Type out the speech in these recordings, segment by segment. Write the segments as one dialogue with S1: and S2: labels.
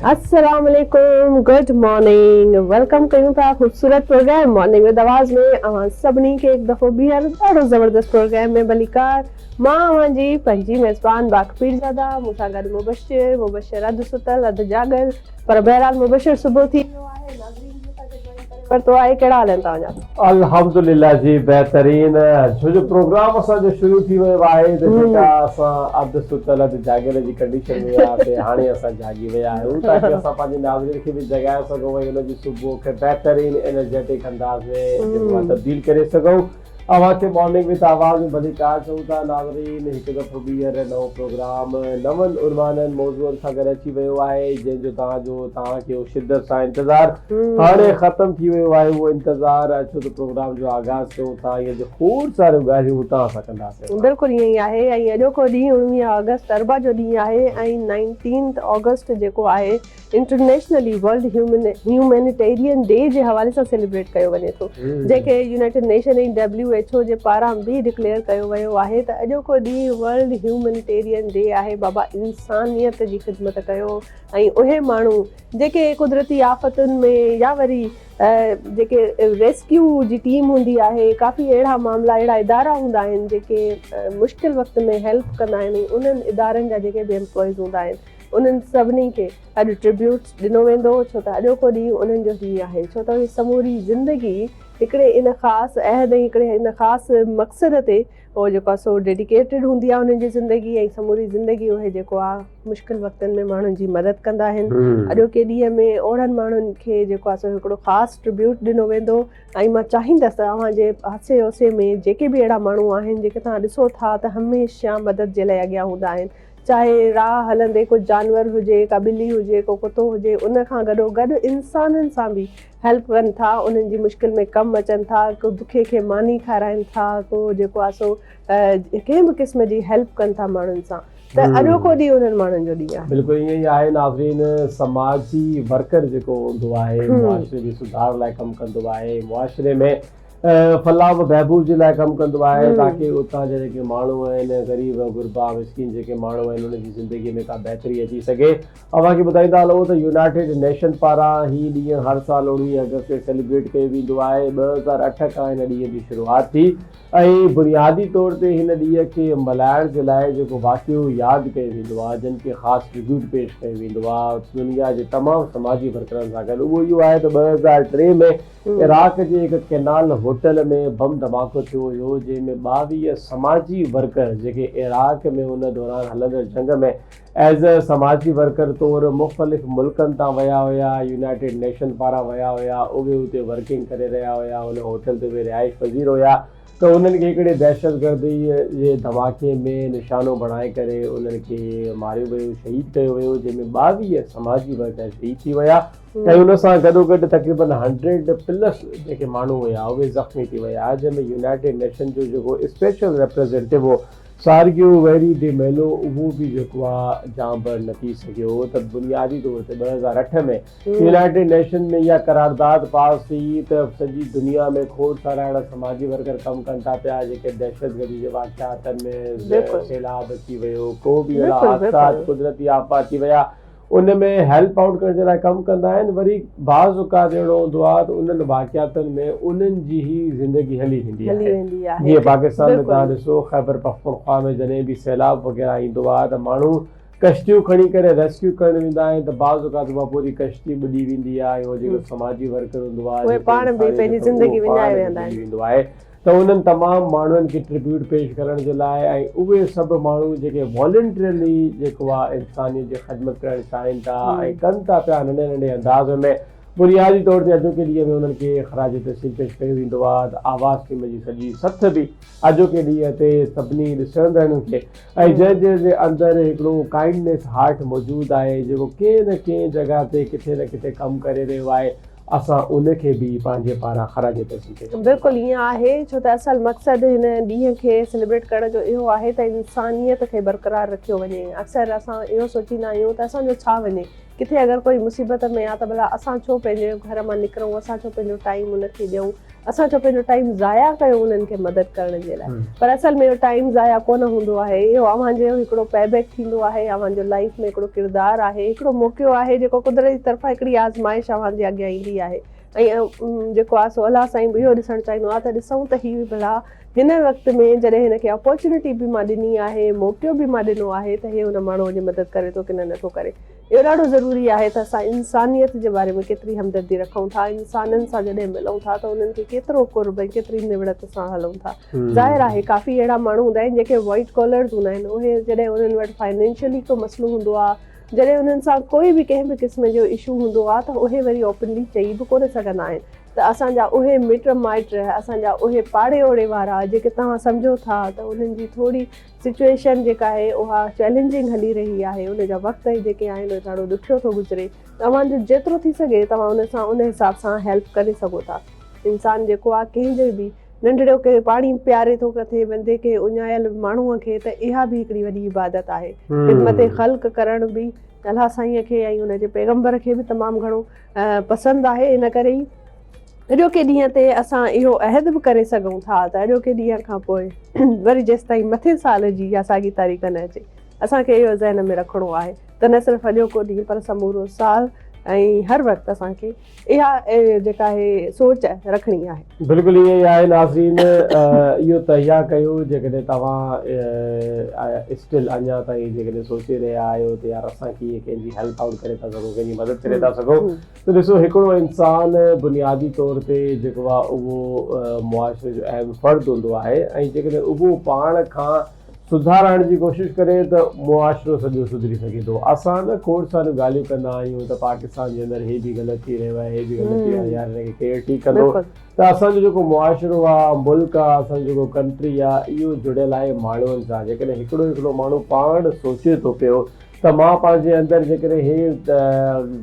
S1: अस्सलाम वालेकुम, good morning. Welcome कयूं था ख़ूबसूरत प्रोग्राम मॉर्निंग विद आवाज़ में। अवां सभिनी खे हिकु दफ़ो ॿीहर ॾाढो ज़बरदस्त प्रोग्राम में भलीकार। मां अवां जी पंहिंजी मेज़बान बाक़ पीरज़ादा, मूंसां गॾु मुबशिर अधु सुतल अधु जाॻल, पर बहरहाल मुबशिर सुबुह थी वियो आहे। नाज़रीन वरितो आहे। कहिड़ा हाल आहिनि तव्हांजा?
S2: अल्हम्दुलिल्लाह जी बहितरीन। छो जो प्रोग्राम असांजो शुरू थी वियो आहे त जेका असां अधु सुतल अधु जाॻियल जी कंडीशन में हुआसीं, हाणे असां जाॻी विया आहियूं ताकी असां पंहिंजे नाज़रीन खे बि जॻाए सघूं ऐं हुनजी सुबुह खे बहितरीन एनर्जेटिक अंदाज़ में जेको आहे तब्दील करे सघूं। अवां खे मॉर्निंग विद आवाज़ में भलीकार चऊं था नाज़रीन। हिकु दफ़ो ॿीहर नओं प्रोग्राम नवनि उर्माननि मौज़ूअनि सां गॾु अची वियो आहे, जंहिंजो तव्हांखे शिदत सां इंतज़ारु हाणे ख़तमु थी वियो आहे। उहो इंतज़ारु अचो त प्रोग्राम जो आगाज़ कयूं था। इहे जो खोड़ सारियूं ॻाल्हियूं तव्हां सां कंदासीं।
S1: बिल्कुलु ईअं ई आहे। ऐं अॼोको ॾींहुं 19 अगस्त अरबा जो ॾींहुं आहे ऐं 19 अगस्त जेको आहे इंटरनेशनली वर्ल्ड ह्यूमैनिटेरियन डे जे हवाले सां सेलिब्रेट कयो वञे थो, जेके यूनाइटेड नेशन ऐं WHO जे पारां बि डिक्लेयर कयो वियो आहे त अॼोको ॾींहुं वर्ल्ड ह्यूमैनिटेरियन डे आहे। बाबा इंसानियत जी ख़िदमत कयो ऐं उहे माण्हू जेके कुदरती आफ़तुनि में या वरी जेके रेस्क्यू जी टीम हूंदी आहे, काफ़ी अहिड़ा मामला अहिड़ा इदारा हूंदा आहिनि जेके मुश्किल वक़्त में हेल्प कंदा आहिनि। उन्हनि इदारनि जा जेके बि एम्प्लॉइज़ हूंदा आहिनि उन्हनि सभिनी खे अॼु ट्रिब्यूट्स ॾिनो वेंदो, छो त अॼोको ॾींहुं उन्हनि जो ॾींहुं आहे। छो त उहे समूरी ज़िंदगी हिकिड़े इन ख़ासि अहद ऐं हिकिड़े इन ख़ासि मक़सद ते उहो जेको आहे सो डेडिकेटेड हूंदी आहे उन्हनि जी ज़िंदगी ऐं समूरी ज़िंदगी उहे जेको आहे मुश्किल वक़्तनि में माण्हुनि जी मदद कंदा आहिनि। अॼोके ॾींहं में ओड़नि माण्हुनि खे जेको आहे सो हिकिड़ो ख़ासि ट्रिब्यूट ॾिनो वेंदो ऐं मां चाहींदसि तव्हांजे आसे पासे में जेके बि अहिड़ा माण्हू आहिनि जेके तव्हां ॾिसो था त हमेशह मदद जे लाइ अॻियां हूंदा आहिनि, चाहे राह हलंदे को जानवर हुजे, का ॿिली हुजे, को कुतो हुजे, उन खां गॾोगॾु इंसाननि सां बि हेल्प कनि था, उन्हनि जी मुश्किल में कमु अचनि था, को दुखे खे मानी खाराइनि था, को जेको आहे सो कंहिं बि क़िस्म जी हेल्प कनि था माण्हुनि सां। त अॼोको ॾींहुं उन्हनि माण्हुनि जो ॾींहुं आहे।
S2: बिल्कुलु ईअं ई आहे नाज़रीन। समाजी वर्कर जेको हूंदो आहे मुआशरे जे सुधार लाइ कमु कंदो आहे, मुआशरे में फलाह बहबूद जे लाइ कमु कंदो आहे ताकी उतां जा जेके माण्हू आहिनि, ग़रीब गुरबा मिस्किन जेके माण्हू आहिनि, उन्हनि जी ज़िंदगी में का बहितरी अची सघे। अव्हांखे ॿुधाईंदा हलूं त यूनाइटेड नेशन पारां हीउ ॾींहुं हर साल 19 अगस्त ते सेलिब्रेट कयो वेंदो आहे। 2008 खां हिन ॾींहं जी शुरूआति थी ऐं बुनियादी तौर ते हिन ॾींहं खे मल्हाइण जे लाइ जेको वाक़ियो यादि कयो वेंदो आहे, जिन खे ख़ासि ट्रिब्यूट पेश कयो वेंदो आहे दुनिया जे तमामु समाजी वर्करनि सां गॾु, उहो इहो आहे त 2003 में इराक जे हिकु केनाल होटल में बम धमाको थियो हुयो, जंहिंमें 22 समाजी वर्कर जेके इराक में उन दौरान हलंदड़ जंग में एज़ अ समाजी वर्कर तौरु मुख़्तलिफ़ मुल्कनि तां विया हुया, यूनाइटेड नेशन पारां विया हुया, उहे हुते वर्किंग करे रहिया हुया, उन होटल ते उहे रिहाइश पज़ीर हुया। त उन्हनि खे हिकिड़े दहशतगर्दी जे धमाके में निशानो बणाए करे उन्हनि खे मारियो वियो, शहीद कयो वियो, जंहिंमें 22 समाजी वर्कर शहीद थी विया ऐं उन सां गॾोगॾु तक़रीबन 100+ जेके माण्हू हुया उहे ज़ख़्मी थी विया, जंहिंमें यूनाइटेड नेशन जो जेको स्पेशल रिप्रेज़ेंटेटिव हो सार्गियो वेरी डे मेलो, उहो बि जेको आहे जांबर न थी सघियो। त बुनियादी तौर ते 2008 में यूनाइटेड नेशन में इहा करारदाद पास थी त सॼी दुनिया में खोड़ सारा अहिड़ा समाजी वर्कर कमु कनि था पिया जेके दहशतगर्दी जे वाक़ियातनि में सैलाब अची वियो, को बि अहिड़ा हादसा कुदरती आफ़त थी विया, उन में हेल्प आउट करण जे लाइ कमु कंदा आहिनि। वरी बाज़ औक़ात अहिड़ो हूंदो आहे त उन्हनि वाक़ियातनि में उन्हनि जी ई ज़िंदगी हली वेंदी आहे। जीअं पाकिस्तान में तव्हां ॾिसो ख़ैबर पख़्तूनख्वा में जॾहिं बि सैलाब वग़ैरह ईंदो आहे त माण्हू कश्तियूं खणी करे रेस्क्यू करणु वेंदा आहिनि, त बाज़ औक़ात उहा पूरी कश्ती ॿुॾी वेंदी आहे, उहो जेको समाजी वर्कर हूंदो आहे
S1: पाण बि पंहिंजी ज़िंदगी विञाए
S2: वेंदो आहे। त उन्हनि तमामु माण्हुनि खे ट्रिब्यूट पेश करण जे लाइ ऐं उहे सभु माण्हू जेके वॉलंटियरली जेको आहे इंसानियत जी ख़िदमत करणु चाहिनि था ऐं कनि था पिया नंढे नंढे अंदाज़ में, बुनियादी तौर ते अॼोके ॾींहं में उन्हनि खे ख़राज तहसील पेश कयो वेंदो आहे। त आवाज़ टीम जी सॼी सथ बि अॼोके ॾींहं ते सभिनी ॾिसंदड़नि खे ऐं जंहिंजे अंदरि हिकिड़ो काइंडनेस हार्ट मौजूदु आहे, जेको कंहिं न कंहिं जॻह ते किथे न किथे कमु करे रहियो आहे, असां उनखे बि पंहिंजे पारां ख़राज तहसील कयूं।
S1: बिल्कुलु ईअं आहे, छो त असल मक़सदु हिन ॾींहं खे सेलिब्रेट करण जो इहो आहे त इंसानियत खे बरक़रार रखियो वञे। अक्सर असां इहो सोचींदा आहियूं त असांजो छा वञे, किथे अगरि कोई मुसीबत में आहे त भला असां छो पंहिंजे घर मां निकिरूं, असां छो पंहिंजो टाइम उनखे ॾियूं, असां छो पंहिंजो टाइम ज़ाया कयूं उन्हनि खे मदद करण जे लाइ, पर असल में इहो टाइम ज़ाया कोन हूंदो आहे, इहो अव्हांजो हिकिड़ो पेबैक थींदो आहे, अव्हांजो लाइफ में हिकिड़ो किरदारु आहे, हिकिड़ो मौक़ो आहे जेको कुदरत जी तरफ़ां हिकिड़ी आज़माइश अव्हांजे अॻियां ईंदी आहे। ऐं जेको आहे सो अलाह साईं बि इहो ॾिसणु चाहींदो आहे त ॾिसूं त हीउ भला हिन वक़्त में जॾहिं हिनखे अपॉर्चुनिटी बि मां ॾिनी आहे, मौक़ो बि मां ॾिनो आहे, त हे हुन माण्हूअ जी मदद करे थो की न नथो करे। इहो ॾाढो ज़रूरी आहे त असां इंसानियत जे बारे में केतिरी हमदर्दी रखूं था, इंसाननि सां जॾहिं मिलूं था त उन्हनि खे केतिरो कुर्ब ऐं केतिरी निवड़त सां हलूं था। ज़ाहिर आहे काफ़ी अहिड़ा माण्हू हूंदा आहिनि जेके वाइट कॉलर्स हूंदा आहिनि, उहे जॾहिं उन्हनि वटि फाइनेंशियली को मसइलो हूंदो आहे, जॾहिं उन्हनि सां कोई बि कंहिं बि क़िस्म जो इशू हूंदो आहे, त उहे वरी ओपनली चई बि कोन सघंदा आहिनि। त असांजा उहे मिट माइट, असांजा उहे पाड़े ओड़े वारा जेके तव्हां सम्झो था त उन्हनि जी थोरी सिचुएशन जेका आहे उहा चैलेंजिंग हली रही आहे, उन जा वक़्त जेके आहिनि उहे ॾाढो ॾुखियो थो गुज़रे, तव्हांजो जेतिरो थी सघे तव्हां उन सां उन हिसाब सां हेल्प करे सघो था। इंसान जेको आहे कंहिंजे बि नंढड़ो खे पाणी प्यारे थो कथे, बंदे खे उञायल माण्हूअ खे, त इहा बि हिकिड़ी वॾी इबादत आहे। ख़िदमत ख़ल्क़ करण बि अलाह साईंअ खे ऐं उनजे पैगंबर खे बि तमामु घणो पसंदि आहे। इन करे ई अॼोके ॾींहं ते असां इहो अहद बि करे सघूं था त अॼोके ॾींहं खां पोइ वरी जेसि ताईं मथे साल जी या साॻी तारीख़ न अचे, असांखे इहो ज़हन में रखिणो आहे त न सिर्फ़ु अॼोको ॾींहुं पर समूरो साल ऐं हर वक़्तु असांखे इहा जेका आहे सोच रखणी आहे।
S2: बिल्कुलु ईअं ई आहे नाज़रीन, इहो तहिया कयो जेकॾहिं तव्हां स्टिल अञा ताईं जेकॾहिं सोचे रहिया आहियो त यार असां कीअं कंहिंजी हेल्प आउट करे था सघूं, कंहिंजी मदद करे था सघूं, त ॾिसो हिकिड़ो इंसान बुनियादी तौर ते जेको आहे उहो मुआशरे जो अहम फ़र्द हूंदो आहे, ऐं जेकॾहिं उहो पाण खां सुधारण जी कोशिशि करे त मुआशरो सॼो सुधरी सघे थो। असां न खोड़ सारियूं ॻाल्हियूं कंदा आहियूं त पाकिस्तान जे अंदरि हे बि ग़लति थी रहियो आहे, हे बि ग़लति थी रहियो आहे, यार हिनखे केरु ठीकु कंदो। त असांजो जेको मुआशरो आहे, मुल्क आहे, असांजो जेको कंट्री आहे, इहो जुड़ियल आहे माण्हुनि सां। जेकॾहिं हिकिड़ो माण्हू पाण सोचे थो पियो त मां पंहिंजे अंदरि जेकॾहिं हे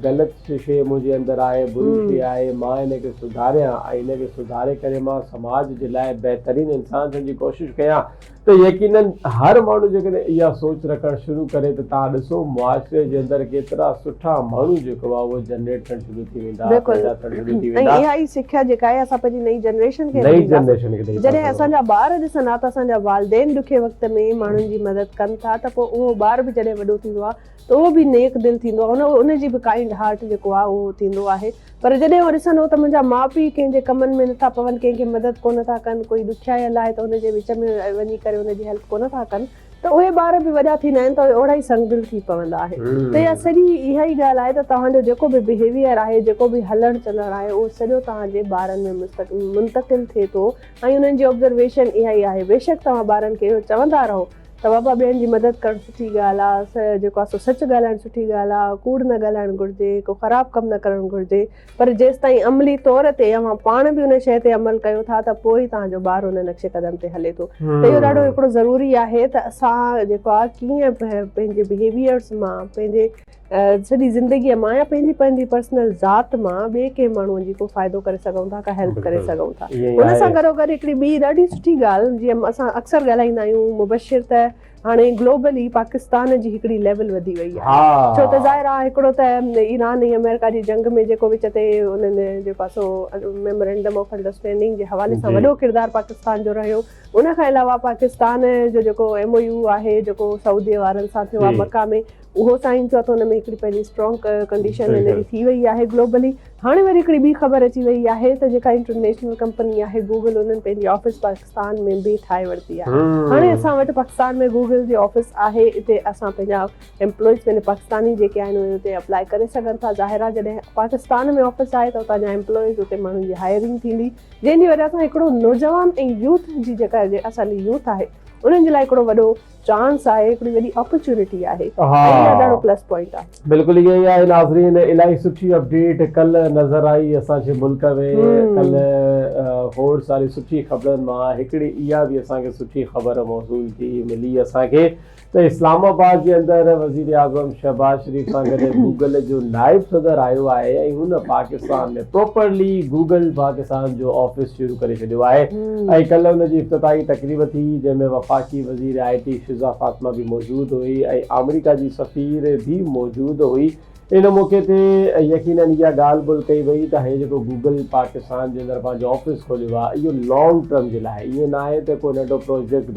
S2: ग़लति शइ मुंहिंजे अंदरि आहे, बुरी शइ आहे, मां हिनखे सुधारियां ऐं हिनखे सुधारे करे मां समाज जे लाइ बहितरीनु इंसान थियण जी कोशिशि कयां, त यकीनन हर माण्हू जेकॾहिं इहा सोच रखणु शुरू करे त तव्हां ॾिसो मुआशरे जे अंदरि केतिरा सुठा माण्हू जेको आहे उहो जनरेट थियणु शुरू थी वेंदा, पैदा थियणु शुरू थी वेंदा।
S1: इहा ई सिख्या जेका आहे असां पंहिंजी नई जनरेशन खे जॾहिं असांजा ॿार ॾिसंदा त असांजा वालिदैन ॾुखे वक़्त में माण्हुनि जी मदद कनि था, त पोइ उहो ॿार बि जॾहिं वॾो थींदो आहे त उहो बि नेक दिलि थींदो आहे, उनजी बि काइंड हार्ट जेको आहे उहो थींदो आहे। पर जॾहिं उहो ॾिसंदो त मुंहिंजा माउ पीउ कंहिंजे कमनि में नथा पवनि, कंहिंखे मदद कोन था कनि, कोई ॾुखियायल आहे त हुनजे विच में वञी करे हुनजी हेल्प कोन था कनि, त उहे ॿार बि वॾा थींदा आहिनि त ओड़ा ई संगदिल थी पवंदा आहिनि। त इहा सॼी इहा ई ॻाल्हि आहे त तव्हांजो जेको बि बिहेवियर आहे, जेको बि हलणु चलणु आहे, उहो सॼो तव्हांजे ॿारनि में मुंतक़िल थिए थो, ऐं उन्हनि जी ऑब्ज़र्वेशन इहा ई आहे। बेशक तव्हां ॿारनि खे इहो चवंदा रहो त बाबा ॿियनि जी मदद करणु सुठी ॻाल्हि आहे, जेको आहे सो सच ॻाल्हाइणु सुठी ॻाल्हि आहे, कूड़ न ॻाल्हाइणु घुरिजे, को ख़राबु कमु न करणु घुरिजे, पर जेसि ताईं अमली तौर ते अव्हां पाण बि उन शइ ते अमल कयो था त पोइ ई तव्हांजो ॿारु उन नक्शे क़दम ते हले थो। त इहो ॾाढो हिकिड़ो ज़रूरी आहे त असां जेको आहे कीअं पंहिंजे बिहेवियर्स मां, पंहिंजे सॼी ज़िंदगीअ मां या पंहिंजी पर्सनल ज़ात मां ॿिए कंहिं माण्हूअ जी को फ़ाइदो करे सघूं था, का हेल्प करे सघूं था। उन सां गॾोगॾु हिकिड़ी ॿी ॾाढी सुठी ॻाल्हि, जीअं असां अक्सर ॻाल्हाईंदा आहियूं मुबशिर, त हाणे ग्लोबली पाकिस्तान जी हिकिड़ी लेवल वधी वई आहे। छो त ज़ाहिर आहे हिकिड़ो त ईरान ऐं अमेरिका जी जंग में जेको विच ते उन्हनि जेको आहे सो मेमोरेंडम ऑफ अंडरस्टैंडिंग जे हवाले सां वॾो किरदारु पाकिस्तान जो रहियो। उन खां अलावा पाकिस्तान जो जेको MOU आहे, जेको सऊदी वारनि सां थियो आहे मक्का में, उहो साइन थियो त हुन में हिकिड़ी पंहिंजी स्ट्रॉन्ग कंडीशन हिनजी थी वई आहे ग्लोबली। हाणे वरी हिकिड़ी ॿी ख़बर अची वई आहे त जेका इंटरनेशनल कंपनी आहे गूगल, उन्हनि पंहिंजी ऑफिस पाकिस्तान में बि ठाहे वरिती आहे। हाणे असां वटि पाकिस्तान में गूगल जी ऑफिस आहे, हिते असां पंहिंजा एम्प्लॉइज़ पंहिंजे पाकिस्तानी जेके आहिनि उहे हुते अप्लाई करे सघनि था। ज़ाहिर आहे जॾहिं पाकिस्तान में ऑफिस आहे त उतां जा एम्प्लॉइज़, हुते माण्हुनि जी हायरिंग थींदी, जंहिंजी वजह सां हिकिड़ो नौजवान ऐं यूथ जी जेका असांजी यूथ आहे उन्हनि जे लाइ हिकिड़ो वॾो चांस आहे, हिकिड़ी वॾी अपॉर्चुनिटी आहे, ॾाढो प्लस पॉइंट आहे।
S2: बिल्कुलु ईअं ई आहे नाज़रीन, इलाही सुठी अपडेट कल्ह नज़र आई असांजे मुल्क में। कल्ह खोड़ सारी सुठी ख़बरनि मां हिकिड़ी इहा बि असांखे सुठी ख़बर मौसूल थी मिली असांखे त इस्लामाबाद जे अंदरि वज़ीर आज़म शहबाज शरीफ़ सां गॾु गूगल जो नाइब सदर आयो आहे ऐं हुन पाकिस्तान में प्रॉपरली गूगल पाकिस्तान जो ऑफिस शुरू करे छॾियो आहे। ऐं कल्ह हुनजी इफ़्तिताही तक़रीब थी जंहिंमें वफ़ाक़ी वज़ीर IT शिज़ा फ़ातिमा बि मौजूदु हुई ऐं अमेरिका जी सफ़ीर बि मौजूदु हुई। इन मौक़े ते यकीनन इहा ॻाल्हि ॿोल कई वई त हे जेको गूगल पाकिस्तान जे अंदरि पंहिंजो ऑफिस खोलियो आहे इहो लॉन्ग टर्म जे लाइ, ईअं न आहे त को नंढो प्रोजेक्ट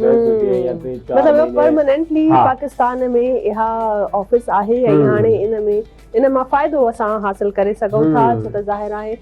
S1: मतलब परमानेंटली पाकिस्तान में इहा ऑफिस आहे ऐं हाणे इन मां फ़ाइदो असां हासिल करे सघूं था, छो त ज़ाहिर आहे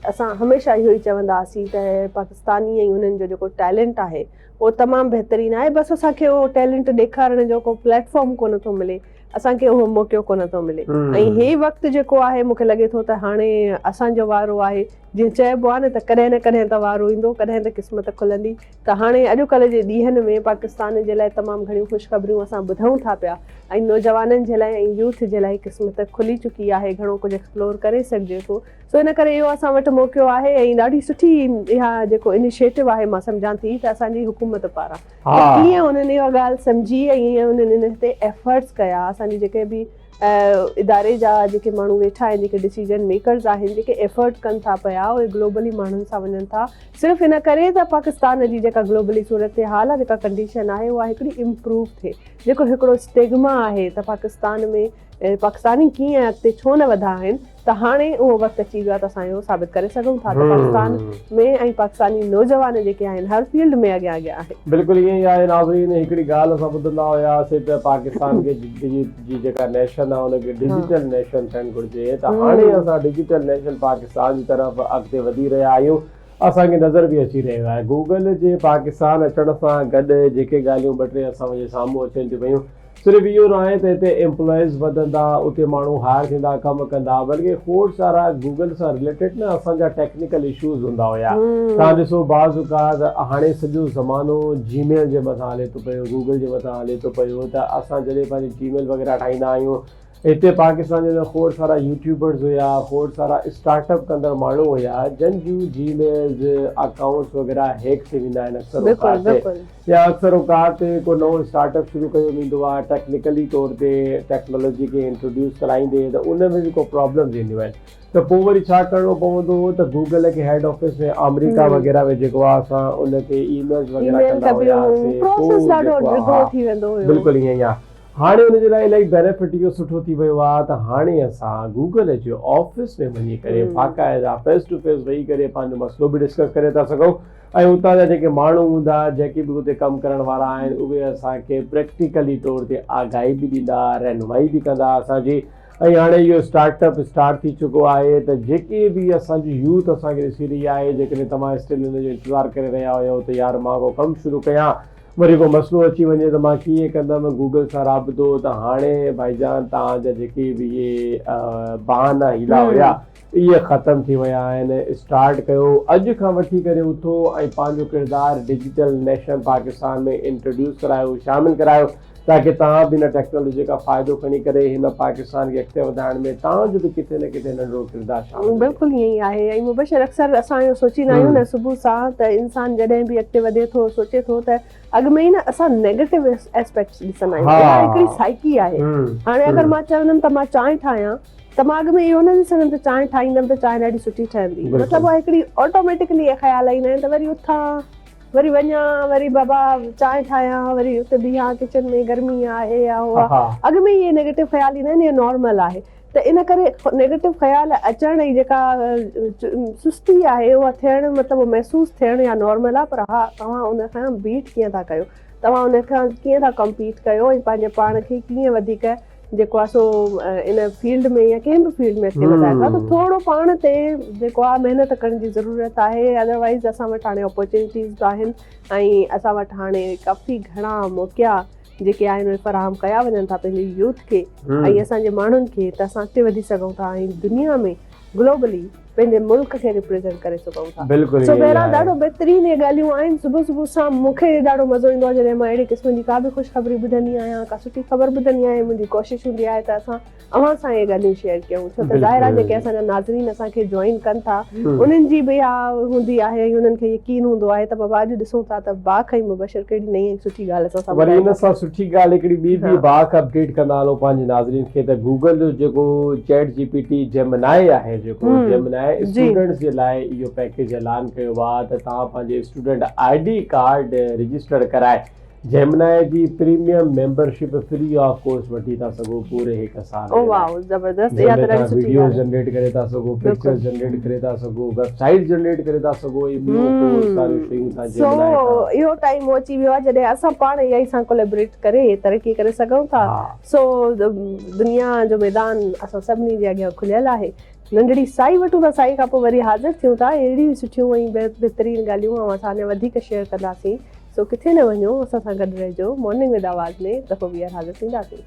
S1: असां हमेशह इहो ई चवंदासीं त पाकिस्तानी ऐं उन्हनि जो जेको टैलेंट आहे उहो तमामु बहितरीन आहे, बसि असांखे उहो टैलेंट ॾेखारण जो को प्लेटफॉर्म कोन थो मिले, असांखे उहो मौक़ो कोन थो मिले। ऐं हे वक़्तु जेको आहे मूंखे लॻे थो त हाणे असांजो वारो आहे, जीअं चइबो आहे न त कॾहिं न कॾहिं त वारो ईंदो, कॾहिं त क़िस्मत खुलंदी। त हाणे अॼुकल्ह जे ॾींहंनि में पाकिस्तान जे लाइ तमामु घणियूं ख़ुशख़बरियूं असां ॿुधूं था पिया ऐं नौजवाननि जे लाइ ऐं यूथ जे लाइ क़िस्मत खुली चुकी आहे, घणो कुझु एक्सप्लोर करे सघिजे थो। सो इन करे इहो असां वटि मौक़ो आहे ऐं ॾाढी सुठी इहा जेको इनिशिएटिव आहे मां सम्झां थी त असांजी हुकूमत पारां कीअं उन्हनि इहा ॻाल्हि सम्झी ऐं ईअं उन्हनि इन ते एफर्ट्स कया। असांजी जेके बि इदारे जा जेके माण्हू वेठा आहिनि, जेके डिसीजन मेकर्स आहिनि, जेके एफर्ट कनि था पिया, उहे ग्लोबली माण्हुनि सां वञनि था, सिर्फ़ु इन करे त पाकिस्तान जी जेका ग्लोबली सूरत हाल आहे, जेका कंडीशन आहे उहा हिकिड़ी इम्प्रूव थिए। जेको हिकिड़ो स्टिग्मा आहे त पाकिस्तान में पाकिस्तानी कीअं अॻिते छो न वधा आहिनि, त हाणे उहो वक़्तु अची वियो आहे त असां इहो साबित करे सघूं था त पाकिस्तान में ऐं पाकिस्तानी नौजवान जेके आहिनि हर फील्ड में अॻियां आहे।
S2: बिल्कुलु ईअं ई आहे नाज़रीन, हिकिड़ी ॻाल्हि असां ॿुधंदा हुयासीं त पाकिस्तान जी जेका नेशन आहे हुनखे डिजिटल नेशन थियणु घुरिजे, त हाणे असां डिजिटल नेशन पाकिस्तान जी तरफ़ अॻिते वधी रहिया आहियूं। असांखे नज़र बि अची रहियो आहे गूगल जे पाकिस्तान अचण सां गॾु जेके ॻाल्हियूं ॿ टे असां जे साम्हूं अचनि थियूं पयूं, सिर्फ़ु इहो न आहे त हिते एम्प्लॉइज़ वधंदा, उते माण्हू हायर थींदा, कमु कंदा, बल्कि खोड़ सारा गूगल सां रिलेटेड न असांजा टेक्निकल इशूज़ हूंदा हुया। तव्हां ॾिसो बाज़ औक़ात हाणे सॼो ज़मानो जीमेल जे मथां हले थो पियो, गूगल जे मथां हले थो पियो, त असां जॾहिं पंहिंजी जीमेल वग़ैरह ठाहींदा आहियूं, हिते पाकिस्तान जे अंदरि खोड़ सारा यूट्यूबर्स हुया, खोड़ सारा स्टार्टअप कंदड़ माण्हू हुया, जन जूं जीमेल्स अकाउंट्स वग़ैरह हैक थी वेंदा आहिनि अक्सर औक़ात, या अक्सर औक़ात को नओं स्टार्टअप शुरू कयो वेंदो आहे टेक्निकली तौर ते टेक्नोलॉजी खे इंट्रोड्यूस कराईंदे, त उन में बि को प्रॉब्लम्स ईंदियूं आहिनि। त पोइ वरी छा करिणो पवंदो त गूगल खे हेड ऑफिस में अमेरिका वग़ैरह में जेको आहे असां उनखे ईमेल्स वग़ैरह कंदा हुयासीं, बिल्कुलु ईअं ई आहे। हाणे हुनजे लाइ इलाही बेनिफिट इहो सुठो थी वियो आहे त हाणे असां गूगल जे ऑफिस में वञी करे बाक़ाइदा फेस टू फेस वेही करे पंहिंजो मसइलो बि डिस्कस करे था सघूं, ऐं उतां जा जेके माण्हू हूंदा, जेके बि उते कमु करण वारा आहिनि, उहे असांखे प्रैक्टिकली तौर ते आगाही बि ॾींदा, रहनुमाई बि कंदा असांजी। ऐं हाणे इहो स्टार्टअप स्टार्ट थी चुको आहे त जेके बि असांजी यूथ असांखे ॾिसी रही आहे, जेकॾहिं तव्हां स्टिल हुनजो इंतज़ारु करे रहिया हुयो त यार मां को कमु शुरू कयां, वरी को मसइलो अची वञे त मां कीअं कंदमि गूगल सां राबितो, त हाणे भाईजान तव्हांजा जेके बि इहे बहाना हीला हुया इहे ख़तमु थी विया आहिनि। स्टार्ट कयो अॼु खां वठी करे उथो ऐं पंहिंजो किरदारु डिजिटल नेशन पाकिस्तान में इंट्रोड्यूस करायो, शामिलु करायो, ताकि तव्हां बि हिन टेक्नोलॉजी का फ़ाइदो खणी करे हिन पाकिस्तान खे अॻिते वधाइण में तव्हांजो बि किथे न किथे नंढो किरदारु शामिलु।
S1: बिल्कुलु ईअं ई आहे। ऐं मुबशर अक्सर असां इहो सोचींदा आहियूं न सुबुह सां त इंसानु जॾहिं बि अॻिते वधे थो सोचे थो त अॻु में ई न असां नेगेटिव एस्पेक्ट्स ॾिसंदा आहियूं, हिकिड़ी साइकी आहे। हाणे अगरि मां चवंदमि त मां चांहि ठाहियां त मां अॻु में इहो न ॾिसंदमि त चांहि ठाहींदमि त चांहि ॾाढी सुठी ठहंदी, मतिलबु हिकिड़ी ऑटोमेटिकली इहे ख़्याल ईंदा आहिनि त वरी उथां, वरी वञा, वरी बाबा चांहि ठाहियां, वरी उते बीहां किचन में, गर्मी आहे या उहा, अॻु में इहे नेगेटिव ख़्याल ईंदा आहिनि, इहे नॉर्मल आहे। त इन करे नेगेटिव ख़्याल अचण जी जेका सुस्ती आहे उहा थियणु मतिलबु महसूसु थियणु या नॉर्मल आहे, पर हा तव्हां उन खां बीट कीअं था कयो, तव्हां उन खां कीअं था कम्पीट कयो ऐं पंहिंजे पाण खे कीअं वधीक जेको आहे सो इन फील्ड में या कंहिं बि फील्ड में अॻिते वधाए था, त थोरो पाण ते जेको आहे महिनत करण जी ज़रूरत आहे। अदरवाइज़ असां वटि हाणे अपॉर्चुनिटीज़ आहिनि ऐं असां वटि हाणे काफ़ी घणा मौक़ा जेके आहिनि उहे फराहम कया वञनि था पंहिंजे यूथ खे ऐं असांजे माण्हुनि खे, त असां अॻिते वधी सघूं था ऐं दुनिया में ग्लोबली पंहिंजे मुल्क खे रिप्रेज़ेंट करे सघूं था। सो बहरहाल ॾाढो बहितरीन इहे ॻाल्हियूं आहिनि। सुबुह सुबुह सां मूंखे ॾाढो मज़ो ईंदो आहे जॾहिं मां अहिड़े क़िस्म जी का बि ख़ुशख़बरी ॿुधंदी आहियां, का सुठी ख़बर ॿुधंदी आहियां। मुंहिंजी कोशिशि हूंदी आहे त असां अव्हां सां इहे ॻाल्हियूं शेयर कयूं, छो त ज़ाहिर आहे जेके असांजा नाज़रीन असांखे जॉइन कनि था उन्हनि जी बि इहा हूंदी आहे ऐं उन्हनि खे यकीन हूंदो आहे त बाबा अॼु ॾिसूं था त बाख ऐं मुबशर कहिड़ी नई सुठी ॻाल्हि असां सां।
S2: वरी इन सां सुठी ॻाल्हि हिकिड़ी ॿी बि बाख अपडेट कंदा हलो पंहिंजे नाज़रीन खे, त गूगल जो जेको चैट जीपीटी जेमिनाई आहे, जेको जेमिनाई स्टूडेंट्स जे लाइ इहो पैकेज ऐलान कयो आहे त तव्हां पंहिंजे स्टूडेंट ID कार्ड रजिस्टर कराए जेमिनाई जी premium membership free of cost वठी था सघो पूरे हिकु साल
S1: ओ वाओ ज़बरदस्त, इहा त ॾाढी सुठी
S2: वीडियो
S1: ॻाल्हि आहे।
S2: जनरेट करे था सघो, पिक्चर
S1: बिल्कुलु।
S2: जनरेट करे था सघो, वेबसाइट जनरेट करे था सघो, ये ॿियूं खोड़ सारियूं शयूं था
S1: सो
S2: जेमिनाई खां।
S1: इहो टाइम अची वियो आहे जॾहिं असां पाण AI सां कोलेबरेट करे तरक़ी करे सघूं था।
S2: हा।
S1: सो दुनिया जो मैदान असां सभिनी जे अॻियां खुलियल आहे। नंढड़ी साई वठूं था, साई खां पोइ वरी हाज़िर थियूं था। अहिड़ियूं सुठियूं ऐं बहितरीन ॻाल्हियूं ऐं असां अञा वधीक शेयर कंदासीं। सो किथे न वञो, असां सां गॾु रहिजो। मॉर्निंग विद आवाज़ में दफ़ो ॿीहर हाज़िर थींदासीं।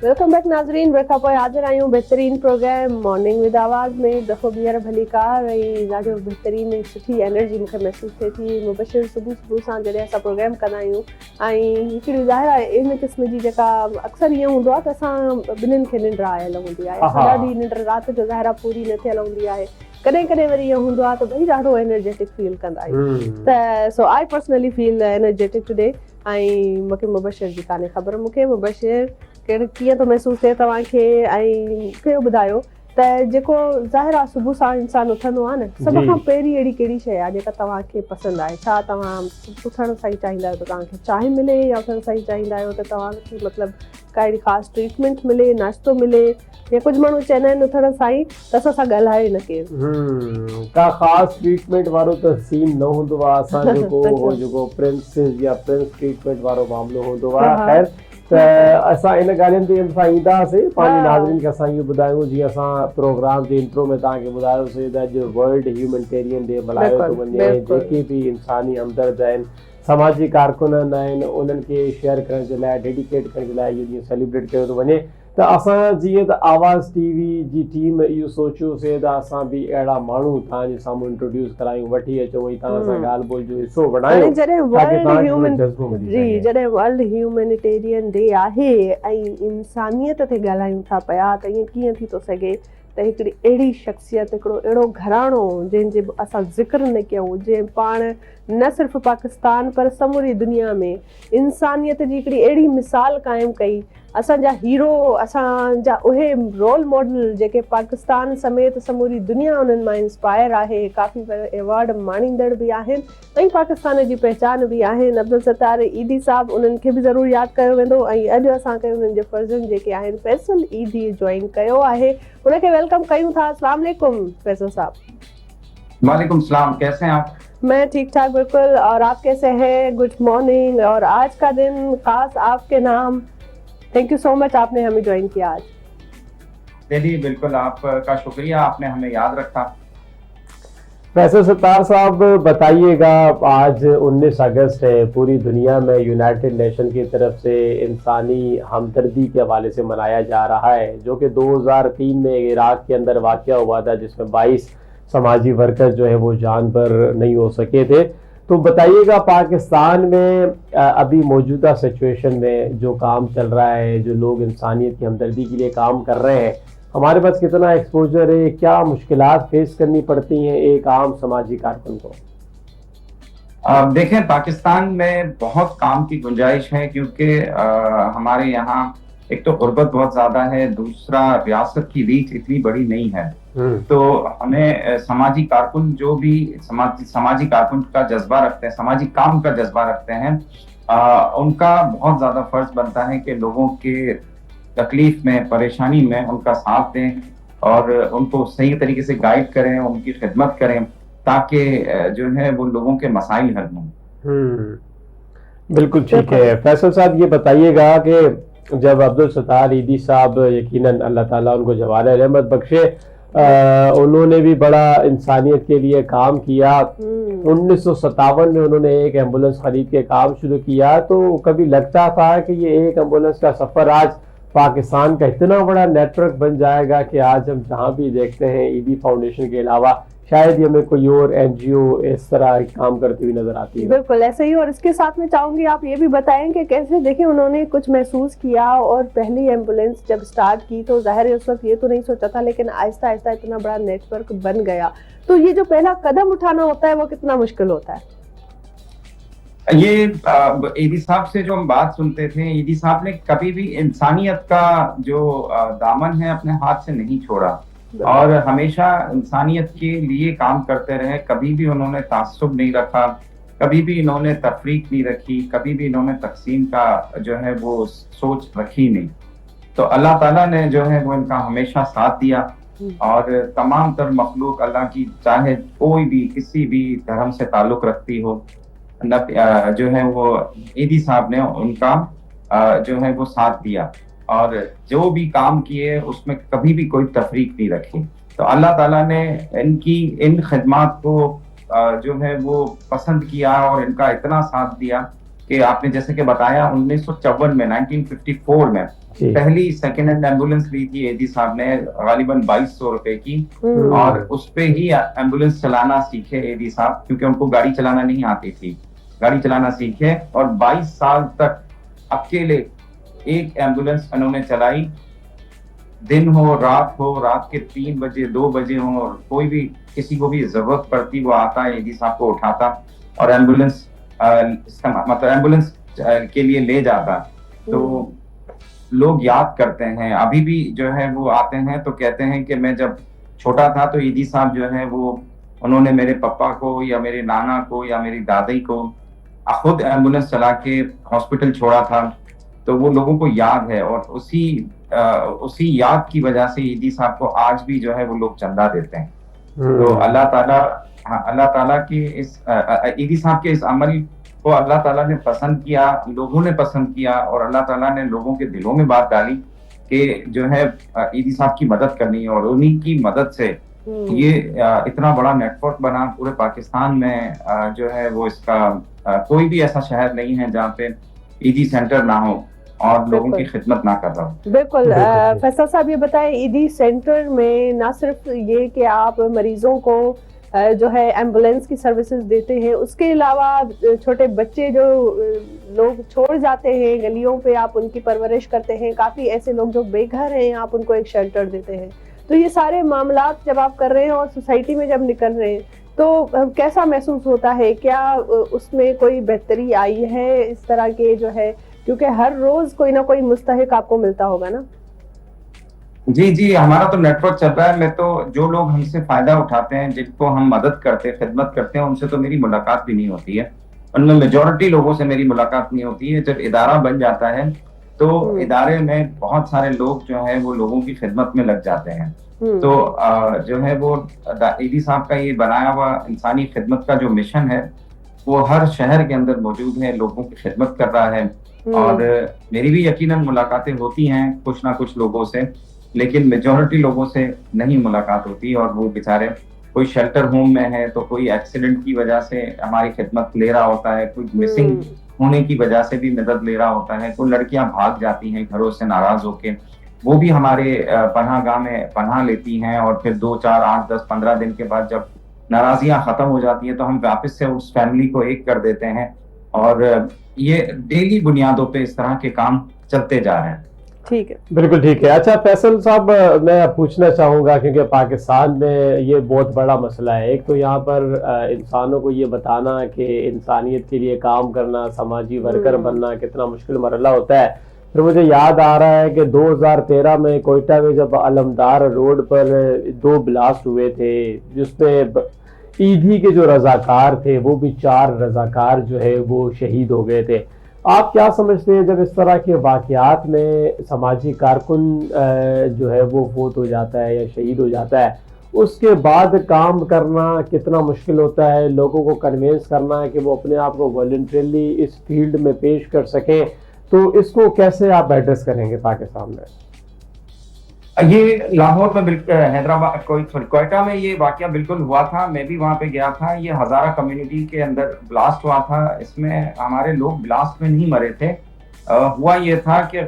S1: वेलकम बैक नाज़रीन, ब्रेक पोइ हाज़िर आहियूं बहितरीन प्रोग्राम मॉर्निंग विद आवाज़ में। दफ़ो ॿीहर भली कार ऐं ॾाढो बहितरीन ऐं सुठी एनर्जी मूंखे महसूसु थिए थी। मुबशिर सुबुह सां जॾहिं असां प्रोग्राम कंदा आहियूं ऐं हिकिड़ी ज़ाहिर आहे इन क़िस्म जी जेका अक्सर ईअं हूंदो आहे त असां ॿिन्हिनि खे निंड आयल हूंदी आहे, असां ॾाढी निंड राति जो ज़ाहिर आहे पूरी न थियल हूंदी आहे। कॾहिं कॾहिं वरी ईअं हूंदो आहे त भई ॾाढो एनर्जेटिक फील कंदा आहियूं। त so I personally feel energetic today ऐं मूंखे मुबशिर जी कान्हे ख़बर। मूंखे मुबशिर कीअं थो महसूसु थिए तव्हांखे ऐं मूंखे ॿुधायो त जेको ज़ाहिर आहे सुबुह सां इंसानु उथंदो आहे न, सभ खां पहिरीं अहिड़ी कहिड़ी शइ आहे जेका तव्हांखे पसंदि आहे? छा तव्हां उथण सां ई चाहींदा आहियो त तव्हांखे चांहि मिले, या उथण सां ई चाहींदा आहियो त तव्हांखे मतिलबु का अहिड़ी ख़ासि ट्रीटमेंट मिले, नाश्तो मिले, या कुझु माण्हू चवंदा आहिनि उथण सां ई त असां सां ॻाल्हाए न केरु?
S2: का ख़ासि ट्रीटमेंट वारो त सीन न हूंदो आहे। असां जेको प्रिंसेस या प्रिंस ट्रीटमेंट वारो मामिलो हूंदो आहे। ख़ैर त असां इन ॻाल्हियुनि ते असां ईंदासीं। पंहिंजे नाज़रीन खे असां इहो ॿुधायूं, जीअं असां प्रोग्राम जे इंट्रो में तव्हांखे ॿुधायोसीं त अॼु वर्ल्ड ह्यूमैनिटेरियन डे मल्हायो थो वञे। जेके बि इंसानी हमदर्द आहिनि, समाजी कारकुननि आहिनि, उन्हनि खे शेयर करण जे लाइ, डेडिकेट करण जे लाइ इहो ॾींहुं सेलिब्रेट कयो थो वञे। त असां जीअं त आवाज़ टीवी जी टीम इहो सोचियोसीं त असां बि अहिड़ा माण्हू तव्हांजे साम्हूं इंट्रोड्यूस करायूं, वठी अचूं ऐं तव्हां सां ॻाल्हि ॿोल जो हिसो बणायूं।
S1: जॾहिं वर्ल्ड ह्यूमैनिटेरियन डे आहे ऐं इंसानियत ते ॻाल्हायूं था पिया, त ईअं कीअं थी थो सघे त हिकिड़ी अहिड़ी शख़्सियत, हिकिड़ो अहिड़ो घराणो जंहिंजे असां ज़िक्र न कयूं, जंहिं पाण न सिर्फ़ु पाकिस्तान पर समूरी दुनिया में इंसानियत जी हिकिड़ी अहिड़ी मिसाल क़ाइमु कई। असांजा हीरो, असांजा उहे रोल मॉडल जेके पाकिस्तान समेत समूरी दुनिया उन्हनि मां इंस्पायर आहे, काफ़ी एवॉर्ड माणींदड़ बि आहिनि ऐं पाकिस्तान जी पहचान बि आहिनि। अब्दुल सत्तार ईदी साहिबु, उन्हनि खे बि ज़रूरु यादि कयो वेंदो। ऐं अॼु असांखे उन्हनि जे फर्ज़नि जेके आहिनि, फैसल ईदी जॉइन कयो आहे, उनखे वेलकम कयूं था। अस्सलाम वालेकुम फैसल साहब।
S3: वालेकुम सलाम, कैसे हैं आप?
S1: मैं ठीक ठाक बिल्कुल, और आप कैसे हैं? Good morning. और आज का दिन खास आपके नाम। थैंक यू सो मच, आपने हमें ज्वाइन किया आज।
S3: चलिए, बिल्कुल आपका शुक्रिया, आपने हमें याद रखा।
S2: फैसल सत्तार साहब, बताइएगा, आज 19 अगस्त है, पूरी दुनिया में यूनाइटेड नेशन की तरफ से इंसानी हमदर्दी के हवाले से मनाया जा रहा है, जो कि 2003 में इराक के अंदर वाक़या हुआ था, जिसमें 22 समाजी वर्कर जो है वो जान पर नहीं हो सके थे। तो बताइएगा, पाकिस्तान में अभी मौजूदा सिचुएशन में जो काम चल रहा है, जो लोग इंसानियत की हमदर्दी के लिए काम कर रहे हैं, हमारे पास कितना एक्सपोजर है, क्या मुश्किलात फेस करनी पड़ती हैं एक आम समाजी कारकुन को?
S3: देखें, पाकिस्तान में बहुत काम की गुंजाइश है, क्योंकि हमारे यहाँ एक तो गुर्बत बहुत ज्यादा है, दूसरा रियासत की रीच इतनी बड़ी नहीं है। तो हमें समाजी कारकुन जो भी समाजी कारकुन का जज्बा रखते हैं, समाजी काम का जज्बा रखते हैं, उनका बहुत ज्यादा फर्ज बनता है कि लोगों के तकलीफ में, परेशानी में उनका साथ दें और उनको सही तरीके से गाइड करें, उनकी खिदमत करें, ताकि जो है वो लोगों के मसाइल हल हों।
S2: बिल्कुल ठीक है। फैसल साहब, ये बताइएगा कि जब अब्दुल सत्तार ईदी साहब, यकीनन अल्लाह ताला उनको जवाल रहमत बख्शे, उन्होंने भी बड़ा इंसानियत के लिए काम किया। 1957 में उन्होंने एक एम्बुलेंस खरीद के काम शुरू किया। तो कभी लगता था कि ये एक एम्बुलेंस का सफ़र आज पाकिस्तान का इतना बड़ा नेटवर्क बन जाएगा कि आज हम जहाँ भी देखते हैं ईदी फाउंडेशन के अलावा शायद ही हमें कोई और NGO इस तरह काम करती हुई नजर आती है।
S1: बिल्कुल ऐसे ही। और इसके साथ में चाहूंगी आप ये भी बताएं कि कैसे देखिए उन्होंने कुछ महसूस किया, और पहली एम्बुलेंस जब स्टार्ट की तो जाहिर है उस वक्त ये तो नहीं सोचा था, लेकिन आहिस्ता आहिस्ता इतना बड़ा नेटवर्क बन गया। तो ये जो पहला कदम उठाना होता है वो कितना मुश्किल होता है?
S3: ये ईदी साहब से जो हम बात सुनते थे, ईदी साहब ने कभी भी इंसानियत का जो दामन है अपने हाथ से नहीं छोड़ा और हमेशा इंसानियत के लिए काम करते रहे। कभी भी उन्होंने तासुब नहीं रखा, कभी भी इन्होंने तफरीक नहीं रखी, कभी भी इन्होंने तकसीम का जो है वो सोच रखी नहीं। तो अल्लाह ताला ने जो है वो इनका हमेशा साथ दिया और तमाम तर मखलूक अल्लाह की, चाहे कोई भी किसी भी धर्म से ताल्लुक रखती हो, जो है वो ईदी साहब ने उनका जो है वो साथ दिया और जो भी काम किए उसमें कभी भी कोई तफरीक नहीं रखी। तो अल्लाह ताला ने इनकी इन खिदमात को जो है वो पसंद किया और इनका इतना साथ दिया कि आपने जैसे कि बताया 1954 में 1954 में पहली सेकेंड हैंड एम्बुलेंस ली थी ईदी साहब ने, गालिबन 2200 रुपए की, और उस पे ही एम्बुलेंस चलाना सीखे ईदी साहब, क्योंकि उनको गाड़ी चलाना नहीं आती थी। गाड़ी चलाना सीखे और 22 साल तक अकेले एक एम्बुलेंस उन्होंने चलाई। दिन हो रात के 3 बजे 2 बजे हो, और कोई भी किसी को भी जरूरत पड़ती वो आता ईदी साहब को उठाता और एम्बुलेंस मतलब एम्बुलेंस के लिए ले जाता। तो लोग याद करते हैं, अभी भी जो है वो आते हैं तो कहते हैं कि मैं जब छोटा था तो ईदी साहब जो है वो उन्होंने मेरे पापा को या मेरे नाना को या मेरी दादी को खुद एम्बुलेंस चला के हॉस्पिटल छोड़ा था। तो वो लोगों को याद है और उसी याद की वजह से ईदी साहब को आज भी जो है वो लोग चंदा देते हैं। तो अल्लाह ताला की इस ईदी साहब के इस अमल को अल्लाह ताला ने पसंद किया, लोगों ने पसंद किया और अल्लाह ताला ने लोगों के दिलों में बात डाली कि जो है ईदी साहब की मदद करनी है, और उन्हीं की मदद से ये इतना बड़ा नेटवर्क बना पूरे पाकिस्तान में। जो है वो इसका कोई भी ऐसा शहर नहीं है जहाँ पे ईदी सेंटर ना हो और लोगों की खिदमत ना कर रहा हो।
S1: बिल्कुल। फैसल साहब ये बताएं, ईदी सेंटर में ना सिर्फ ये कि आप मरीजों को जो है एम्बुलेंस की सर्विसेज देते हैं, उसके अलावा छोटे बच्चे जो लोग छोड़ जाते हैं गलियों पे, आप उनकी परवरिश करते हैं। काफ़ी ऐसे लोग जो बेघर हैं, आप उनको एक शेल्टर देते हैं। तो ये सारे मामलात जब आप कर रहे हैं और सोसाइटी में जब निकल रहे हैं तो कैसा महसूस होता है? क्या उसमें कोई बेहतरी आई है इस तरह के जो है, क्योंकि हर रोज कोई ना कोई मुस्तहिक आपको मिलता होगा ना?
S3: जी, हमारा तो नेटवर्क चल रहा है। मैं तो जो लोग हमसे फायदा उठाते हैं, जिनको हम मदद करते हैं, खिदमत करते हैं, उनसे तो मेरी मुलाकात भी नहीं होती है। उनमें मेजॉरिटी लोगों से मेरी मुलाकात नहीं होती है। जब इदारा बन जाता है तो इदारे में बहुत सारे लोग जो है वो लोगों की खिदमत में लग जाते हैं। तो जो है वो ईदी साहब का ये बनाया हुआ इंसानी खिदमत का जो मिशन है वो हर शहर के अंदर मौजूद है, लोगों की खिदमत कर रहा है। और मेरी भी यकीनन मुलाकातें होती हैं कुछ ना कुछ लोगों से, लेकिन मेजॉरिटी लोगों से नहीं मुलाकात होती। और वो बेचारे कोई शेल्टर होम में है तो कोई एक्सीडेंट की वजह से हमारी खिदमत ले रहा होता है, कोई मिसिंग होने की वजह से भी मदद ले रहा होता है, कोई लड़कियां भाग जाती हैं घरों से नाराज होके, वो भी हमारे पनाहगाह में पनाह लेती हैं। और फिर 2, 4, 8, 10, 15 दिन के बाद जब नाराजियां खत्म हो जाती हैं तो हम वापस से उस फैमिली को एक कर देते हैं। और ये डेली बुनियादों पे इस तरह के काम चलते जा रहे हैं।
S1: ठीक है,
S2: बिल्कुल ठीक है। अच्छा फैसल साहब, मैं पूछना चाहूँगा क्योंकि पाकिस्तान में ये बहुत बड़ा मसला है। एक तो यहाँ पर इंसानों को ये बताना कि इंसानियत के लिए काम करना, समाजी वर्कर बनना कितना मुश्किल मरला होता है। फिर मुझे याद आ रहा है कि 2013 में कोयटा में जब अलमदार रोड पर 2 ब्लास्ट हुए थे, जिसमें ईदी के जो रजाकार थे वो भी 4 रजाकार जो है वो शहीद हो गए थे। आप क्या समझते हैं जब इस तरह के वाक़यात में समाजी कारकुन जो है वो फौत हो जाता है या शहीद हो जाता है, उसके बाद काम करना कितना मुश्किल होता है? लोगों को कन्विंस करना है कि वो अपने आप को वॉलंटरीली इस फील्ड में पेश कर सकें, तो इसको कैसे आप एड्रेस करेंगे पाकिस्तान में?
S3: ये लाहौर में बिल्कुल, हैदराबाद कोयटा में ये वाकया बिल्कुल हुआ था। मैं भी वहां पे गया था। ये हजारा कम्युनिटी के अंदर ब्लास्ट हुआ था। इसमें हमारे लोग ब्लास्ट में नहीं मरे थे, हुआ ये था कि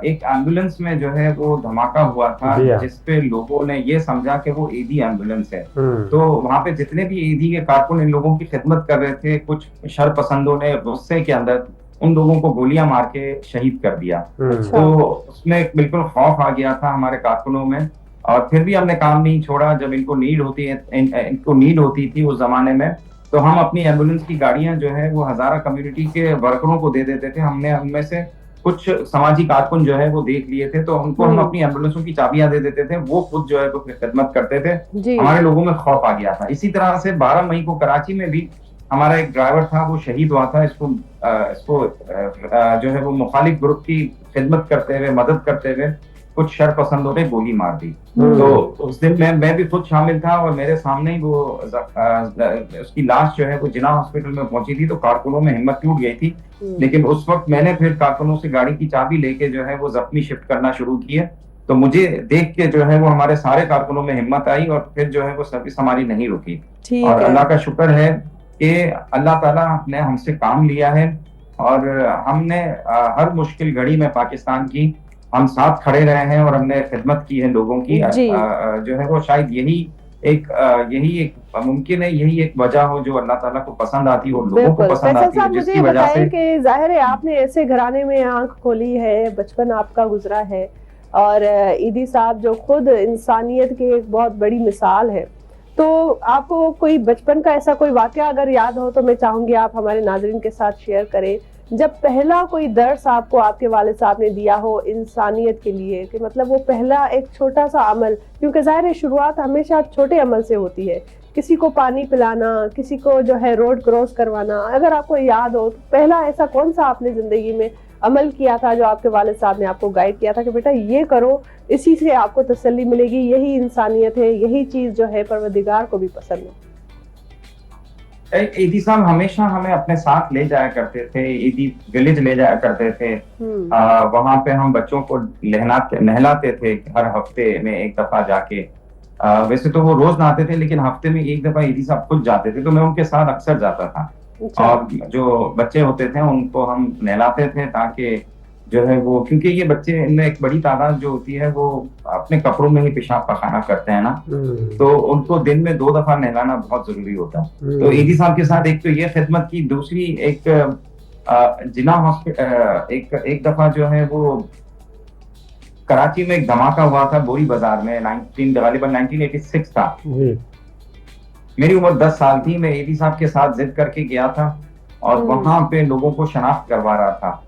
S3: एक एम्बुलेंस में जो है वो धमाका हुआ था,
S2: जी हाँ।
S3: जिसपे लोगों ने ये समझा कि वो ईदी एम्बुलेंस है।
S2: हम्म,
S3: तो वहां पे जितने भी ईदी के कारकुन इन लोगों की खिदमत कर रहे थे, कुछ शरपसंदों ने गुस्से के अंदर उन लोगों को गोलियां मार के शहीद कर दिया।
S1: अच्छा।
S3: तो उसमें एक बिल्कुल खौफ आ गया था हमारे कारकुनों में, और फिर भी हमने काम नहीं छोड़ा। जब इनको नीड होती है, इनको नीड होती थी उस जमाने में, तो हम अपनी एम्बुलेंस की गाड़ियां जो है वो हजारा कम्युनिटी के वर्करों को दे देते थे। हमने उनमें से कुछ समाजी कारकुन जो है वो देख लिए थे, तो उनको हम अपनी एम्बुलेंसों की चाबियां दे देते थे, वो खुद जो है वो खिदमत करते थे।
S1: जी।
S3: हमारे लोगों में खौफ आ गया था। इसी तरह से 12 मई को कराची में भी हमारा एक ड्राइवर था, वो शहीद हुआ था। इसको जो है वो मुखालिफ ग्रुप की खिदमत करते हुए, मदद करते हुए कुछ शरपसंदों ने गोली मार दी। तो उस दिन मैं भी खुद शामिल था, और मेरे सामने ही वो उसकी लाश जो है वो जिना हॉस्पिटल में पहुंची थी। तो कारकुनों में हिम्मत टूट गई थी, लेकिन उस वक्त मैंने फिर कारकुनों से गाड़ी की चाबी लेके जो है वो जख्मी शिफ्ट करना शुरू किए। तो मुझे देख के जो है वो हमारे सारे कारकुनों में हिम्मत आई, और फिर जो है वो सर्विस हमारी नहीं रुकी।
S1: ठीक
S3: और
S1: है।
S3: अल्लाह का शुक्र है कि अल्लाह ताला ने हमसे काम लिया है, और हमने हर मुश्किल घड़ी में पाकिस्तान की हम साथ खड़े रहे हैं, और हमने खिदमत की है लोगों की।
S1: जी।
S3: जो है वो शायद यही एक मुमकिन है, यही एक वजह हो जो अल्लाह ताला को पसंद आती हो, लोगों को
S1: बिल्कुल।
S3: पसंद
S1: फैसल
S3: आती है,
S1: साहब, मुझे
S3: जिसकी वजह
S1: बताएं
S3: से
S1: कि जाहिर है आपने ऐसे घराने में आंख खोली है, बचपन आपका गुजरा है, और ईदी साहब जो खुद इंसानियत की एक बहुत बड़ी मिसाल है, तो आपको कोई बचपन का ऐसा कोई वाकया अगर याद हो तो मैं चाहूंगी आप हमारे नाज़रीन के साथ शेयर करें, जब पहला कोई दर्स आपको आपके वालिद साहब ने दिया हो इंसानियत के लिए, कि मतलब वो पहला एक छोटा सा अमल, क्योंकि ज़ाहिर है शुरुआत हमेशा छोटे अमल से होती है, किसी को पानी पिलाना, किसी को जो है रोड क्रॉस करवाना, अगर आपको याद हो तो पहला ऐसा कौन सा आपने ज़िंदगी में अमल किया था जो आपके वालिद साहब ने आपको गाइड किया था कि बेटा ये करो, इसी से आपको तसल्ली मिलेगी, यही इंसानियत है, यही चीज़ जो है परवरदिगार को भी पसंद है।
S3: ईदी साहब हमेशा हमें अपने साथ ले जाया करते थे, ईदी विलेज ले जाया करते थे। वहां पे हम बच्चों को नहलाते थे हर हफ्ते में एक दफा जाके। वैसे तो वो रोज नहाते थे, लेकिन हफ्ते में एक दफा ईदी साहब खुद जाते थे, तो मैं उनके साथ अक्सर जाता था। और जो बच्चे होते थे उनको हम नहलाते थे, ताकि जो है वो, क्योंकि ये बच्चे इनमें एक बड़ी तादाद जो होती है वो अपने कपड़ों में ही पेशाब पखाना करते हैं ना, तो उनको दिन में 2 दफा नहलाना बहुत जरूरी होता है। तो ईदी साहब के साथ एक तो ये खिदमत की, दूसरी एक जिना हॉस्पिटल एक दफा जो है वो कराची में एक धमाका हुआ था बोरी बाजार में, गालिबन 1986 था। मेरी उम्र 10 साल थी, मैं ईदी साहब के साथ जिद करके गया था, और वहां पे लोगों को शनाख्त करवा रहा था।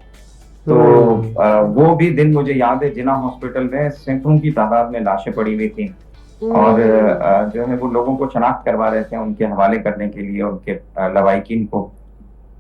S3: तो वो भी दिन मुझे याद है, जिना हॉस्पिटल में सैकड़ों की तादाद में लाशें पड़ी हुई थी, और जो है वो लोगों को शनाख्त करवा रहे थे उनके हवाले करने के लिए, उनके लवाहिकीन को।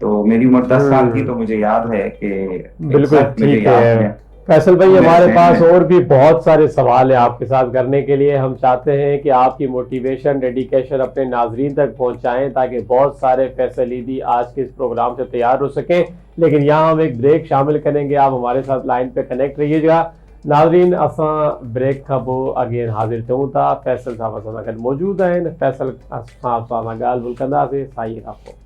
S3: तो मेरी उम्र 10 साल थी, तो मुझे याद है कि
S2: बिल्कुल ठीक है। फैसल भाई, हमारे पास और भी बहुत सारे सवाल है आपके साथ करने के लिए। हम चाहते हैं कि आपकी मोटिवेशन, डेडिकेशन अपने नाजरीन तक पहुंचाएं, ताकि बहुत सारे फैसल ईदी आज के इस प्रोग्राम से तैयार हो सकें। लेकिन यहाँ हम एक ब्रेक शामिल करेंगे, आप हमारे साथ लाइन पे कनेक्ट रहिएगा। नाजरीन, असां ब्रेक खां पोइ अगेन हाज़िर थियूं था। फैसल साहब असां सां गॾु मौजूदु आहिनि। फैसल साहब सां ॻाल्हि ॿोल कंदासीं साईं खां पोइ।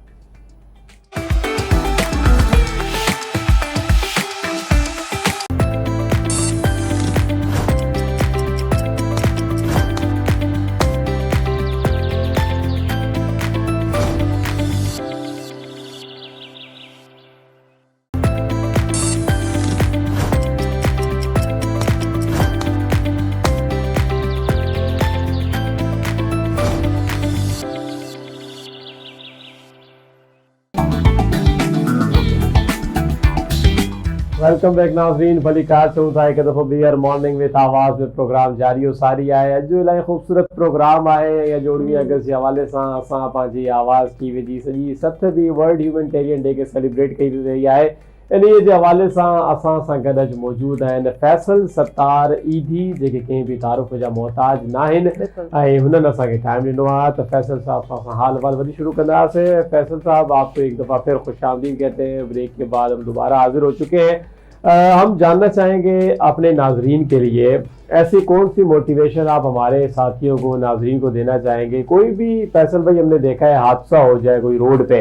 S2: वेलकम बैक नाज़रीन, भली कार चऊं था हिकु दफ़ो ॿीहर मॉर्निंग विथ आवाज़ में प्रोग्राम जारी हो सारी आहे। अॼु इलाही ख़ूबसूरत प्रोग्राम आहे। या 14 अगस्त जे हवाले सां असां पंहिंजी आवाज़ टीवी जी सॼी 7वीं वर्ल्ड ह्यूमैनिटेरियन डे खे सेलिब्रेट कई रही आहे। इन्हीअ जे हवाले सां असां सां गॾु अॼु मौजूदु आहिनि फैसल सत्तार ईदी, जेके कंहिं बि तारुफ़ जा मोहताज न आहिनि, ऐं हुननि असांखे टाइम ॾिनो आहे। त फैसल साहब सां असां हाल वाल वरी शुरू कंदासीं। फैसल साहब, आपको एक दफ़ा फिर खुश आमदीद कहते हैं। ब्रेक के बाद हम दोबारा हाजिर हो चुके हैं। हम जानना चाहेंगे अपने नाजरीन के लिए ऐसी कौन सी मोटिवेशन आप हमारे साथियों को, नाजरीन को देना चाहेंगे? कोई भी फैसल भाई, हमने देखा है हादसा हो जाए कोई रोड पे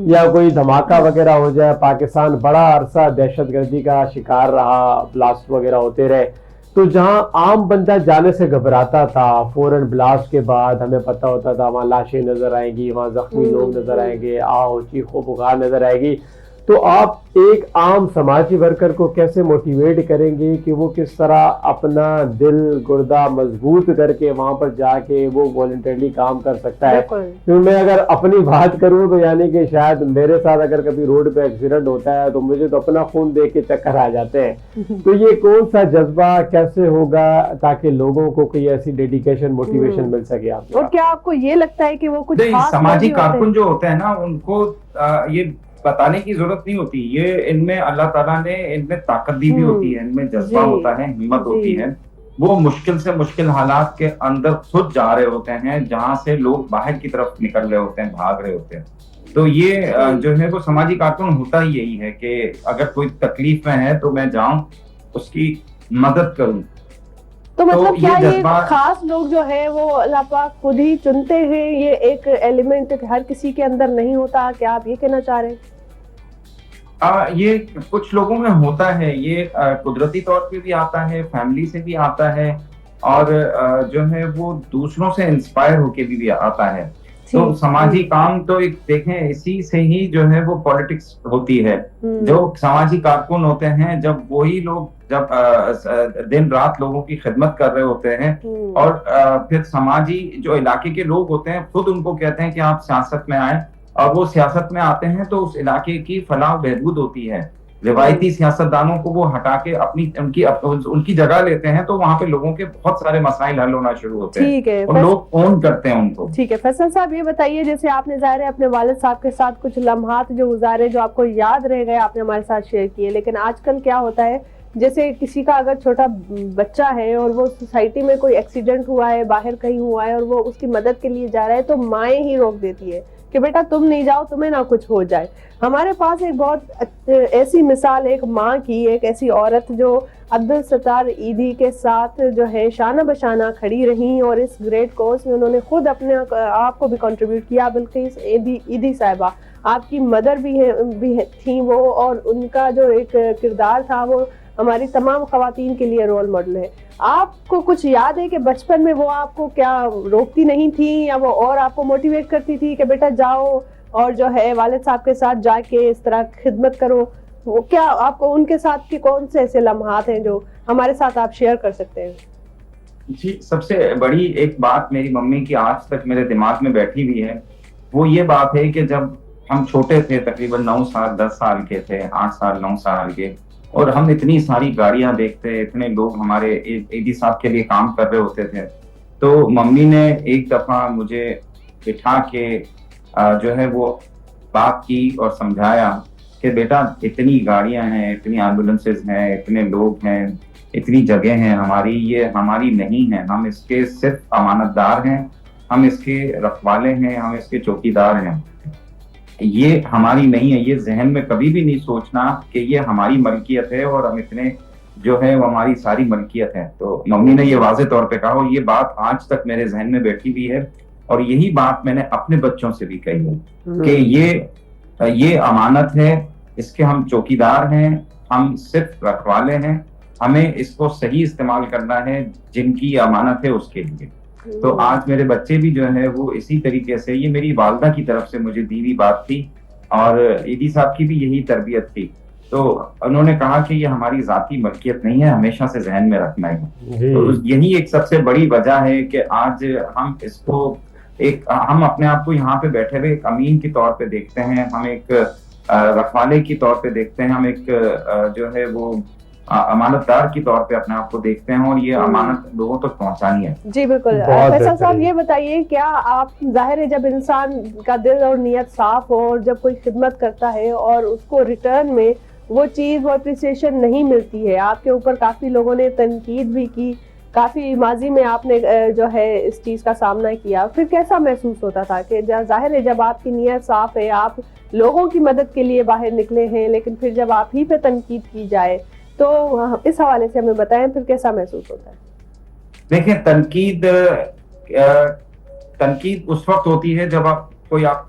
S2: या कोई धमाका वगैरह हो जाए, पाकिस्तान बड़ा अरसा दहशतगर्दी का शिकार रहा, ब्लास्ट वगैरह होते रहे, तो जहां आम बंदा जाने से घबराता था, फौरन ब्लास्ट के बाद हमें पता होता था वहां लाशें नजर आएंगी, वहां जख्मी लोग नजर आएंगे, आओ चीखो पुकार नजर आएगी, तो आप एक आम समाजी वर्कर को कैसे मोटिवेट करेंगे कि वो किस तरह अपना दिल गुर्दा मजबूत करके वहां पर जाके वो वॉलंटरली काम कर सकता है? क्योंकि मैं अगर अपनी बात करूं तो यानी कि शायद मेरे साथ अगर कभी रोड पे एक्सीडेंट होता है तो मुझे तो अपना खून देख के चक्कर आ जाते हैं। तो ये कौन सा जज्बा कैसे होगा ताकि लोगों को कोई ऐसी डेडिकेशन मोटिवेशन मिल सके आपको?
S1: और क्या आपको ये लगता है कि वो कुछ
S3: सामाजिक कारकुन जो होते हैं ना, उनको ये बताने की जरूरत नहीं होती, ये इनमें अल्लाह ताला ने इनमें ताकत दी भी होती है, इनमें जज्बा होता है, हिम्मत होती है। वो मुश्किल से मुश्किल हालात के अंदर खुद जा रहे होते हैं जहां से लोग बाहर की तरफ निकल रहे होते हैं, भाग रहे होते हैं। तो ये जो है वो सामाजिक कारकुन होता ही यही है कि अगर कोई तकलीफ में है तो मैं जाऊं, उसकी मदद करूं।
S1: तो मतलब क्या ये खास लोग जो है वो अल्लाह पाक खुद ही चुनते हैं? ये एक एलिमेंट हर किसी के अंदर नहीं होता, क्या आप ये कहना चाह रहे हैं?
S3: ये कुछ लोगों में होता है, ये कुदरती तौर पे भी आता है, फैमिली से भी आता है, और जो है वो दूसरों से इंस्पायर होके भी आता है। तो समाजी काम तो एक देखें, इसी से ही जो है वो पॉलिटिक्स होती है। जो सामाजिक कारकुन होते हैं, जब वही लोग जब दिन रात लोगों की खिदमत कर रहे होते हैं और फिर समाजी जो इलाके के लोग होते हैं खुद उनको कहते हैं कि आप सियासत में आए, और वो सियासत में आते हैं तो उस इलाके की फलाह बहबूद होती है। रिवायती सियासतदानों को वो हटा के उनकी जगह लेते हैं, तो वहाँ पे लोगों के बहुत सारे मसाइल हल होना शुरू होते हैं।
S1: ठीक है,
S3: और लोग ओन करते हैं उनको।
S1: ठीक है फैसल साहब, ये बताइए, जैसे आपने ज़ाहिर है अपने वालिद साहब के साथ कुछ लम्हात जो गुजारे, जो आपको याद रह गए, आपने हमारे साथ शेयर किए, लेकिन आजकल क्या होता है, जैसे किसी का अगर छोटा बच्चा है और वो सोसाइटी में कोई एक्सीडेंट हुआ है, बाहर कहीं हुआ है और वो उसकी मदद के लिए जा रहा है, तो माएँ ही रोक देती है कि बेटा तुम नहीं जाओ, तुम्हें ना कुछ हो जाए। हमारे पास एक बहुत ऐसी मिसाल, एक माँ की, एक ऐसी औरत जो अब्दुल सत्तार ईदी के साथ जो है शाना बशाना खड़ी रही और इस ग्रेट कॉज में उन्होंने खुद अपने आप को भी कंट्रीब्यूट किया। बिल्किस ईदी साहिबा आपकी मदर भी थी वो, और उनका जो एक किरदार था वो हमारी तमाम खवातीन के लिए रोल मॉडल है। आपको कुछ याद है कि बचपन में वो आपको क्या रोकती नहीं थी, या वो और आपको मोटिवेट करती थी कि बेटा जाओ और जो है वालिद साहब के साथ जाके इस तरह खिदमत करो? वो क्या आपको उनके साथ के कौन से ऐसे लम्हात हैं जो हमारे साथ आप शेयर कर सकते हैं?
S3: जी, सबसे बड़ी एक बात मेरी मम्मी की आज तक मेरे दिमाग में बैठी हुई है, वो ये बात है कि जब हम छोटे थे, तकरीबन 9 साल 10 साल के थे, 8 साल 9 साल के, और हम इतनी सारी गाड़ियां देखते, इतने लोग हमारे ईदी साहब के लिए काम कर रहे होते थे, तो मम्मी ने एक दफा मुझे बिठा के जो है वो बात की और समझाया कि बेटा इतनी गाड़ियां हैं, इतनी एम्बुलेंसेज हैं, इतने लोग हैं, इतनी जगह हैं हमारी, ये हमारी नहीं है, हम इसके सिर्फ अमानतदार हैं, हम इसके रखवाले हैं, हम इसके चौकीदार हैं, ये हमारी नहीं है। ये जहन में कभी भी नहीं सोचना कि ये हमारी मलकियत है और हम इतने जो है वो हमारी सारी मलकियत है। तो मम्मी ने ये वाज़ेह तौर पे कहा, और ये बात आज तक मेरे जहन में बैठी हुई है, और यही बात मैंने अपने बच्चों से भी कही है कि ये अमानत है, इसके हम चौकीदार हैं, हम सिर्फ रखवाले हैं, हमें इसको सही इस्तेमाल करना है, जिनकी अमानत है उसके लिए। तो आज मेरे बच्चे भी जो है वो इसी तरीके से, ये मेरी वालदा की तरफ से मुझे दी हुई बात थी, और ईदी साहब की भी यही तरबियत थी। तो उन्होंने कहा कि ये हमारी जाती मलकियत नहीं है, हमेशा से जहन में रखना है। तो यही एक सबसे बड़ी वजह है कि आज हम इसको हम अपने आप को यहाँ पे बैठे हुए एक अमीन के तौर पे देखते हैं, हम एक रखवाले की तौर पे देखते हैं, हम एक जो है वो अमानतदार की तौर पे अपने आप को देखते हैं, और ये अमानत लोगों तक पहुंचानी है।
S1: जी बिल्कुल। फैसल साहब, ये बताइए, क्या आप, जाहिर है जब इंसान का दिल और नियत साफ हो और जब कोई खिदमत करता है और उसको रिटर्न में वो चीज़, वो अप्रिसिएशन नहीं मिलती है, आपके ऊपर काफ़ी लोगों ने तनकीद भी की, काफ़ी माजी में आपने जो है इस चीज़ का सामना किया, फिर कैसा महसूस होता था कि जाहिर है जब आपकी नीयत साफ है, आप लोगों की मदद के लिए बाहर निकले हैं, लेकिन फिर जब आप ही पे तनकीद की जाए, तो इस हवाले से हमें बताएं फिर कैसा महसूस होता है?
S3: देखिए, तनकीद उस वक्त होती है जब आप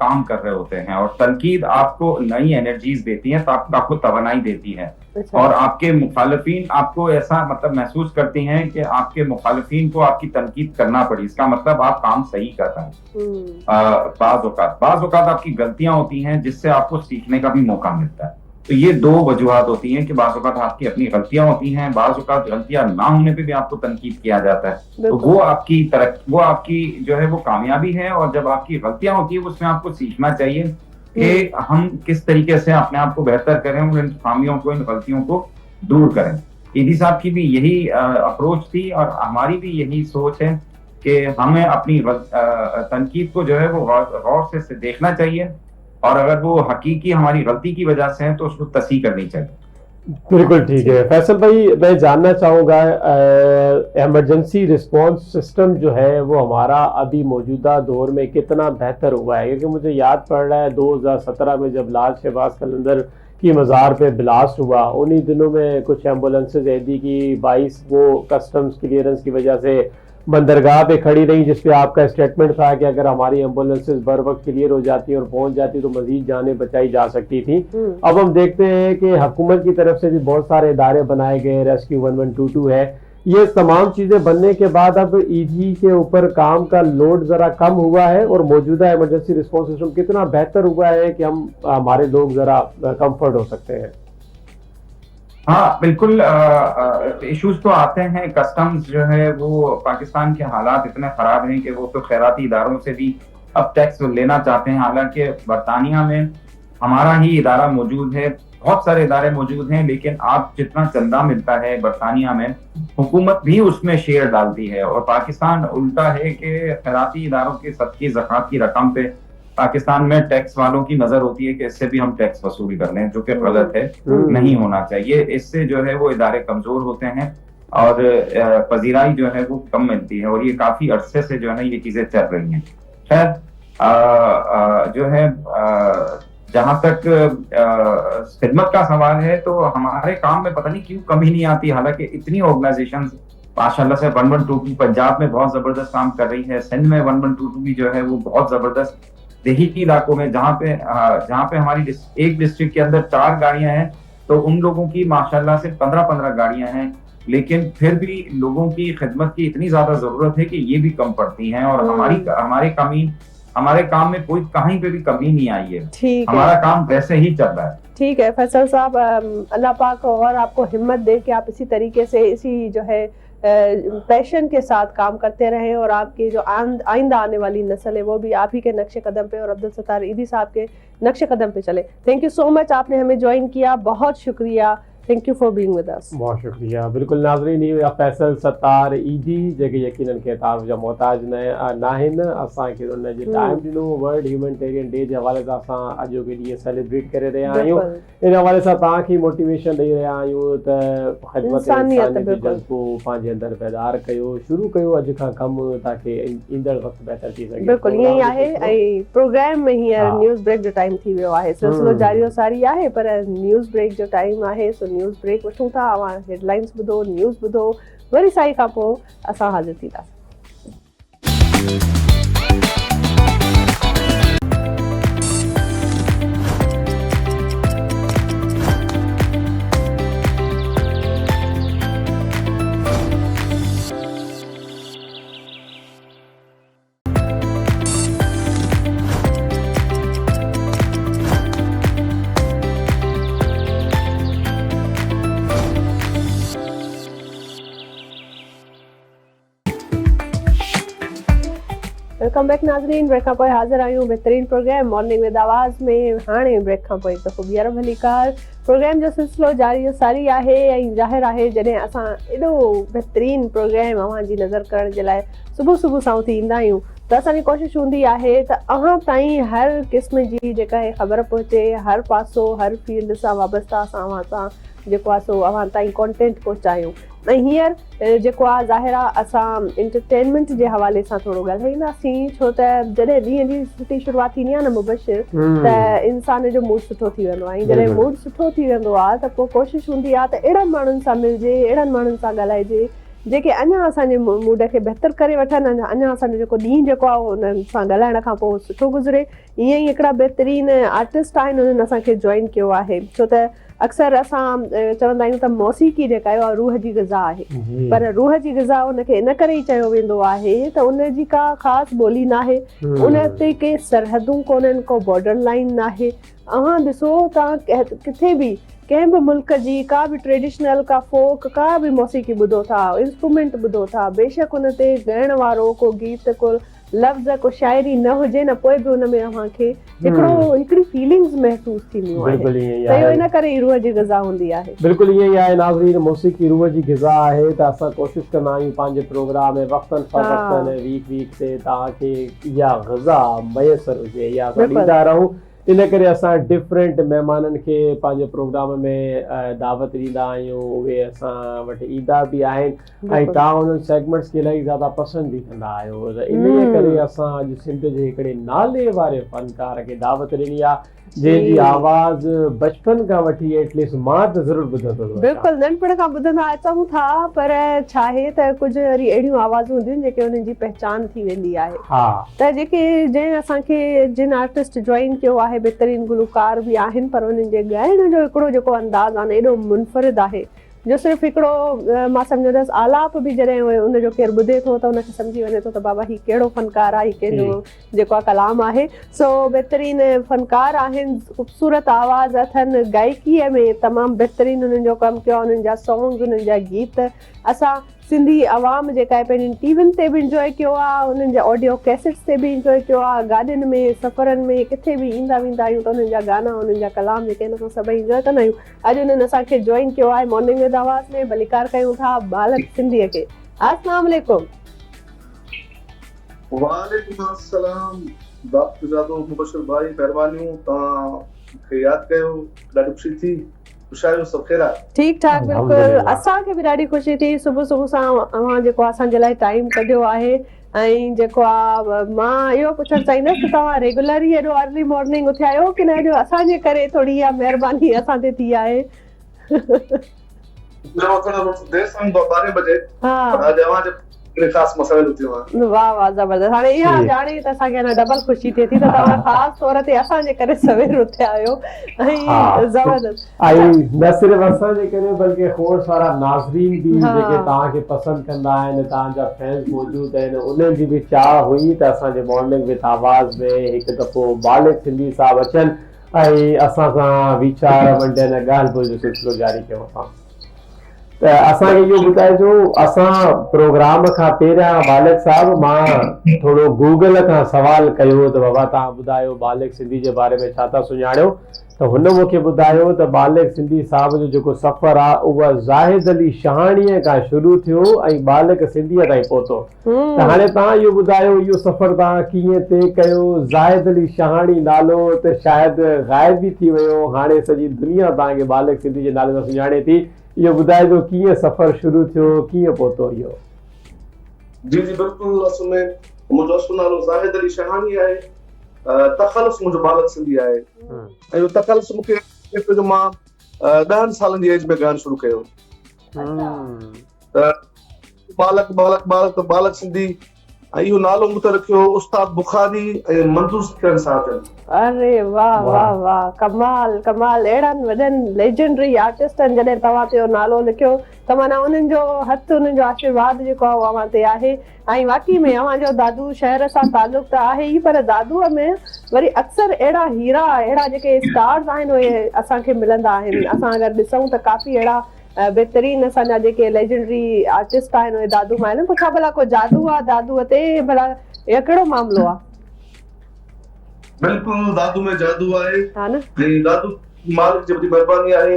S3: काम कर रहे होते हैं, और तनकीद आपको नई एनर्जीज देती है, तो आपको तवानाई देती है।
S1: अच्छा।
S3: और आपके मुखालिफिन आपको ऐसा महसूस करती हैं कि आपके मुखालिफिन को आपकी तनकीद करना पड़ी, इसका मतलब आप काम सही कर रहे हैं। बाज़ औक़ात आपकी गलतियां होती हैं जिससे आपको सीखने का भी मौका मिलता है। तो ये दो वजूहात होती हैं कि बाज़ औक़ात आपकी अपनी गलतियां होती हैं, बाज़ औक़ात गलतियां ना होने पे भी आपको तनकीद किया जाता है। तो वो आपकी जो है वो कामयाबी है। और जब आपकी गलतियां होती है उसमें आपको सीखना चाहिए कि हम किस तरीके से अपने आप को बेहतर करें और इन खामियों को, इन गलतियों को दूर करें। ईदी साहब की भी यही अप्रोच थी और हमारी भी यही सोच है कि हमें अपनी तनकीद को जो है वो गौर से देखना चाहिए, और अगर वो हकीकी हमारी गलती की वजह से है तो उसको तस्हीह करनी चाहिए।
S2: बिल्कुल ठीक है। फैसल भाई, मैं जानना चाहूँगा इमरजेंसी रिस्पॉन्स सिस्टम जो है वो हमारा अभी मौजूदा दौर में कितना बेहतर हुआ है? क्योंकि मुझे याद पड़ रहा है 2017 में जब लाल शहबाज कलंदर की मज़ार पे ब्लास्ट हुआ, उन्हीं दिनों में कुछ एम्बुलेंसेज ऐदी की 22 वो कस्टम्स क्लियरेंस की वजह से बंदरगाह पे खड़ी रही, जिसपे आपका स्टेटमेंट था कि अगर हमारी एम्बुलेंसेज बर वक्त क्लियर हो जाती और पहुंच जाती तो मजीद जानें बचाई जा सकती थी। अब हम देखते हैं कि हुकूमत की तरफ से भी बहुत सारे इदारे बनाए गए, रेस्क्यू 1122 है। ये तमाम चीज़ें बनने के बाद अब ईडी के ऊपर काम का लोड ज़रा कम हुआ है और मौजूदा इमरजेंसी रिस्पॉन्स सिस्टम कितना बेहतर हुआ है कि हमारे लोग ज़रा कम्फर्ट हो सकते हैं।
S3: हाँ बिल्कुल, इश्यूज तो आते हैं। कस्टम्स जो है वो पाकिस्तान के हालात इतने खराब हैं कि वो तो खैराती इदारों से भी अब टैक्स लेना चाहते हैं। हालांकि बरतानिया में हमारा ही इदारा मौजूद है, बहुत सारे इदारे मौजूद हैं, लेकिन आप जितना चंदा मिलता है बरतानिया में, हुकूमत भी उसमें शेयर डालती है। और पाकिस्तान उल्टा है कि खैराती इदारों के सदक़े ज़कात की रकम पे पाकिस्तान में टैक्स वालों की नजर होती है कि इससे भी हम टैक्स वसूल कर लें, जो कि गलत है, नहीं होना चाहिए। इससे जो है वो इदारे कमजोर होते हैं और पजीराई जो है वो कम मिलती है, और ये काफी अरसे से जो है ना ये चीजें चल रही हैं। खैर जो है जहां तक खिदमत का सवाल है तो हमारे काम में पता नहीं क्यों कमी नहीं आती। हालांकि इतनी ऑर्गेनाइजेशंस माशाल्लाह से 1122 पंजाब में बहुत जबरदस्त काम कर रही है, सिंध में 1122 भी जो है वो बहुत जबरदस्त, देही इलाकों में जहाँ पे हमारी एक डिस्ट्रिक्ट के अंदर 4 गाड़ियां हैं तो उन लोगों की माशाल्लाह से 15-15 गाड़ियां हैं, लेकिन फिर भी लोगों की खिदमत की इतनी ज्यादा जरूरत है कि ये भी कम पड़ती हैं। और हमारे काम में कोई कहीं पे भी कमी नहीं आई है, हमारा काम वैसे ही चल रहा है।
S1: ठीक है फैसल साहब, अल्लाह पाक और आपको हिम्मत दे कि आप इसी तरीके से इसी जो है पैशन के साथ काम करते रहें और आपकी जो आइंदा आने वाली नस्ल है वो भी आप ही के नक्शे कदम पे और अब्दुल सत्तार ईदी साहब के नक्शे कदम पे चले। थैंक यू सो मच, आपने हमें ज्वाइन किया, बहुत शुक्रिया। Thank U for being with us.
S2: बहुत शुक्रिया। बिल्कुल नाज़रीन, ये फैसल सत्तार ईदी जेके यकीनन के तारुफ जा मोहताज नाहिन, असां के उन जे टाइम दिनो वर्ल्ड ह्यूमैनिटेरियन डे जे हवाले सां असां अॼु के ॾींहुं सेलिब्रेट करे रहिया आहियूं। इन हवाले सां तव्हांखे मोटिवेशन ॾेई रहिया आहियूं त ख़िदमत इंसानियत जो जज़्बो पंहिंजे अंदरि पैदार कयो, शुरू कयो अॼु खां कमु, ताकि ईंदड़ वक़्तु बहितर थी सघे।
S1: बिल्कुल ईअं ई आहे। ऐं प्रोग्राम में हींअर न्यूज़ ब्रेक जो टाइम थी वियो आहे, सिलसिलो जारी सारी आहे, पर न्यूज़ ब्रेक जो टाइम आहे, सो न्यूज़ ब्रेक वठूं था। हेडलाइंस ॿुधो, न्यूज़ ॿुधो, वरी साई खां पोइ असां हाज़िर थींदासीं। वेलकम बैक नाज़रीन, ब्रेक खां पोइ हाज़िर आहियूं बहितरीन प्रोग्राम मॉर्निंग विद आवाज़ में। हाणे ब्रेक खां पोइ हिकु दफ़ो ॿीहर भली कार प्रोग्राम जो सिलसिलो जारी सारी आहे ऐं ज़ाहिर आहे जॾहिं असां एॾो बहितरीन प्रोग्राम अव्हां जी नज़र करण जे लाइ सुबुह सुबुह सां उथी ईंदा आहियूं त असांजी कोशिशि हूंदी आहे त अव्हां ताईं हर क़िस्म जी जेका आहे ख़बर पहुचे, हर पासो हर फील्ड सां वाबस्ता असां अव्हां सां जेको आहे सो अव्हां ताईं कॉन्टेंट पहुचायूं। ऐं हींअर जेको आहे ज़ाहिर आहे असां एंटरटेनमेंट जे हवाले सां थोरो ॻाल्हाईंदासीं, छो त जॾहिं ॾींहं जी सुठी शुरूआत थींदी आहे न मुबशिर, त इंसान जो मूड सुठो थी वेंदो आहे। ऐं जॾहिं मूड सुठो थी वेंदो आहे त पोइ कोशिशि हूंदी आहे त अहिड़नि माण्हुनि सां मिलिजे, अहिड़नि माण्हुनि सां ॻाल्हाइजे जेके अञा असांजे मूड खे बहितर करे वठनि, अञा असांजो जेको ॾींहुं जेको आहे उन्हनि सां ॻाल्हाइण खां पोइ सुठो गुज़रे। ईअं ई हिकिड़ा बहितरीन आर्टिस्ट आहिनि, उन्हनि असांखे जॉइन कयो आहे, छो त अक्सर असां चवंदा आहियूं त मौसीक़ी जेका आहे रूह जी ग़िज़ा आहे, पर रूह जी ग़िज़ा उनखे इन करे ई चयो वेंदो आहे त उनजी का ख़ासि ॿोली न आहे, उन ते के सरहदूं कोन्हनि, को बॉर्डर लाइन न आहे। अव्हां ॾिसो तव्हां किथे बि कंहिं बि मुल्क जी का बि ट्रेडिशनल का फोक का बि मौसीक़ी ॿुधो था, इंस्ट्रूमेंट ॿुधो था, बेशक उन ते ॻाइण वारो को गीत को लफ़्ज़ को शाइरी न हुजे न, पोइ बि हुन में अव्हांखे हिकिड़ी फीलिंग्स महसूस थींदियूं आहिनि, त इहो इन करे ई रूह जी ग़िज़ा हूंदी आहे।
S2: बिल्कुलु ईअं ई आहे नाज़रीन, मौसीक़ी रूह जी ग़िज़ा आहे त असां कोशिशि कंदा आहियूं पंहिंजे प्रोग्राम में वक़्तन फ़वक़्तन वीक ते तव्हांखे इहा ग़िज़ा मयसर हुजे, इहा असां ॾींदा रहूं। इन करे असां डिफरेंट महिमाननि खे पंहिंजे प्रोग्राम में दावत ॾींदा आहियूं, उहे असां वटि ईंदा बि आहिनि ऐं तव्हां उन्हनि सेगमेंट्स खे इलाही ज़्यादा पसंदि बि कंदा आहियो। त इन करे असां अॼु सिंध जे हिकिड़े नाले वारे फ़नकार खे दावत ॾिनी आहे, जंहिंजी आवाज़ बचपन खां वठी एटलीस्ट मां त ज़रूरु ॿुधंदो आहियां।
S1: बिल्कुलु नंढपण खां ॿुधंदा अचूं था, पर छा आहे त कुझु वरी अहिड़ियूं आवाज़ूं हूंदियूं आहिनि जेके उन्हनि जी पहचान थी वेंदी आहे। त जेके जंहिं असांखे जिन आर्टिस्ट जॉइन कयो आहे बहितरीन गुलकार बि आहिनि, पर उन्हनि जे ॻाइण जो हिकिड़ो जेको अंदाज़ आहे न एॾो मुनफ़रिद आहे जो सिर्फ़ु हिकिड़ो मां सम्झंदसि आलाप बि जॾहिं उनजो केरु ॿुधे थो त उनखे सम्झी वञे थो त बाबा हीउ कहिड़ो फ़नकार आहे, हीउ कंहिंजो जेको आहे कलाम आहे। सो बहितरीन फ़नकार आहिनि, ख़ूबसूरत आवाज़ अथनि, गायकीअ में तमामु बहितरीन उन्हनि जो कमु कयो, उन्हनि जा सॉन्ग्स उन्हनि जा गीत असां सिंधी आवाम जेका आहे पंहिंजी टीवियुनि ते बि इंजॉय कयो आहे, उन्हनि जा ऑडियो कैसेट्स ते बि इंजॉय कयो आहे, गाॾियुनि में सफ़रनि में किथे बि ईंदा वेंदा आहियूं त उन्हनि जा गाना उन्हनि जा कलाम जेके आहिनि असां सभई इंजॉय कंदा आहियूं। अॼु उन्हनि असांखे जॉइन कयो आहे मॉर्निंग विद आवाज़ में, भलीकार कयूं था बालक सिंधीअ खे। अस्सलाम वालेकुम।
S4: वालेकुम अस्सलाम। बाबजादो मुबशिर भाई, महिरबानियूं, तव्हां मूंखे यादि कयो, ॾाढी ख़ुशी थी।
S1: ठीक ठाक, बिल्कुलु असांखे बि ॾाढी ख़ुशी थी। सुबुह सुबुह सां अव्हां जेको असांजे लाइ टाइम कढियो आहे, ऐं जेको आहे मां इहो पुछणु चाहींदसि त तव्हां रेगुलर ई हेॾो अर्ली मॉर्निंग उथिया आहियो की न, अॼु असांजे करे थोरी इहा महिरबानी असां ते थी आहे? वाह वाह, ज़बरदस्त। हाणे इहा ॼाणे त असांखे डबल ख़ुशी थिए थी त तव्हां ख़ासि तौर ते असांजे करे सवेर उथिया आहियो, ऐं ज़बरदस्त।
S2: ऐं न सिर्फ़ु असांजे करे बल्कि खोड़ सारा नाज़रीन बि जेके तव्हांखे पसंदि कंदा आहिनि, तव्हांजा फैंस मौजूदु आहिनि, उन्हनि जी बि चाह हुई त असांजे मॉर्निंग विद आवाज़ में हिकु दफ़ो बालिक सिंधी साहब अचनि ऐं असां सां वीचार वंडनि, ॻाल्हि ॿोल जो सिलसिलो जारी कयूं असां। त असांखे इहो ॿुधाइजो, असां प्रोग्राम खां पहिरियां बालिक साहब मां थोरो गूगल खां सवाल कयो त बाबा तव्हां ॿुधायो बालिक सिंधी जे बारे में छा था सुञाणियो, त हुन मूंखे ॿुधायो त बालिक सिंधी साहब जो जेको सफ़र आहे उहा ज़ाहिद अली शहाणीअ खां शुरू थियो ऐं बालिक सिंधीअ ताईं पहुतो। त हाणे तव्हां इहो ॿुधायो, इहो सफ़र तव्हां कीअं तइ कयो? ज़ाहिद अली शहाणी नालो त शायदि ग़ाइब बि थी वियो, हाणे सॼी दुनिया तव्हांखे बालिक सिंधी जे नाले सां सुञाणे थी। इहो ॿुधाइजो कीअं सफ़र शुरू थियो, कीअं पहुतो इहो?
S4: जी जी बिल्कुलु, असल में मुंहिंजो असुल नालो ज़ाहिद अली शहाणी आहे, तख़ल्लुस मुंहिंजो बालिक सिंधी आहे, ऐं इहो तख़ल्लुस मूंखे मां 10 सालनि जी एज में ॻाइणु शुरू कयो। त बालक बालक बालक त बालक सिंधी, ऐं इहो नालो मूंखे रखियो उस्ताद बुखारी ऐं मंज़ूर सिकरन साहब।
S1: अरे वाह वाह वाह, कमाल कमाल। अहिड़नि वॾनि लेजेंडरी आर्टिस्टनि जॾहिं तव्हां ते नालो लिखियो त माना उन्हनि जो हथु, उन्हनि जो आशीर्वाद जेको आहे उहो अव्हां ते आहे। ऐं वाक़ई में अव्हांजो दादू शहर सां तालुक़ त आहे ई, पर दादूअ में वरी अक्सर अहिड़ा हीरा, अहिड़ा जेके स्टार्स आहिनि उहे असांखे मिलंदा आहिनि। असां अगरि ॾिसूं त काफ़ी अहिड़ा बहितरीन असांजा जेके लेजेंडरी आर्टिस्ट आहिनि उहे दादू में आहिनि। छा भला को जादू आहे दादूअ ते, भला इहो कहिड़ो मामिलो आहे?
S4: बिल्कुलु, दादू में जादू आहे,
S1: हा न?
S4: दादू मालिक जी वॾी महिरबानी आहे।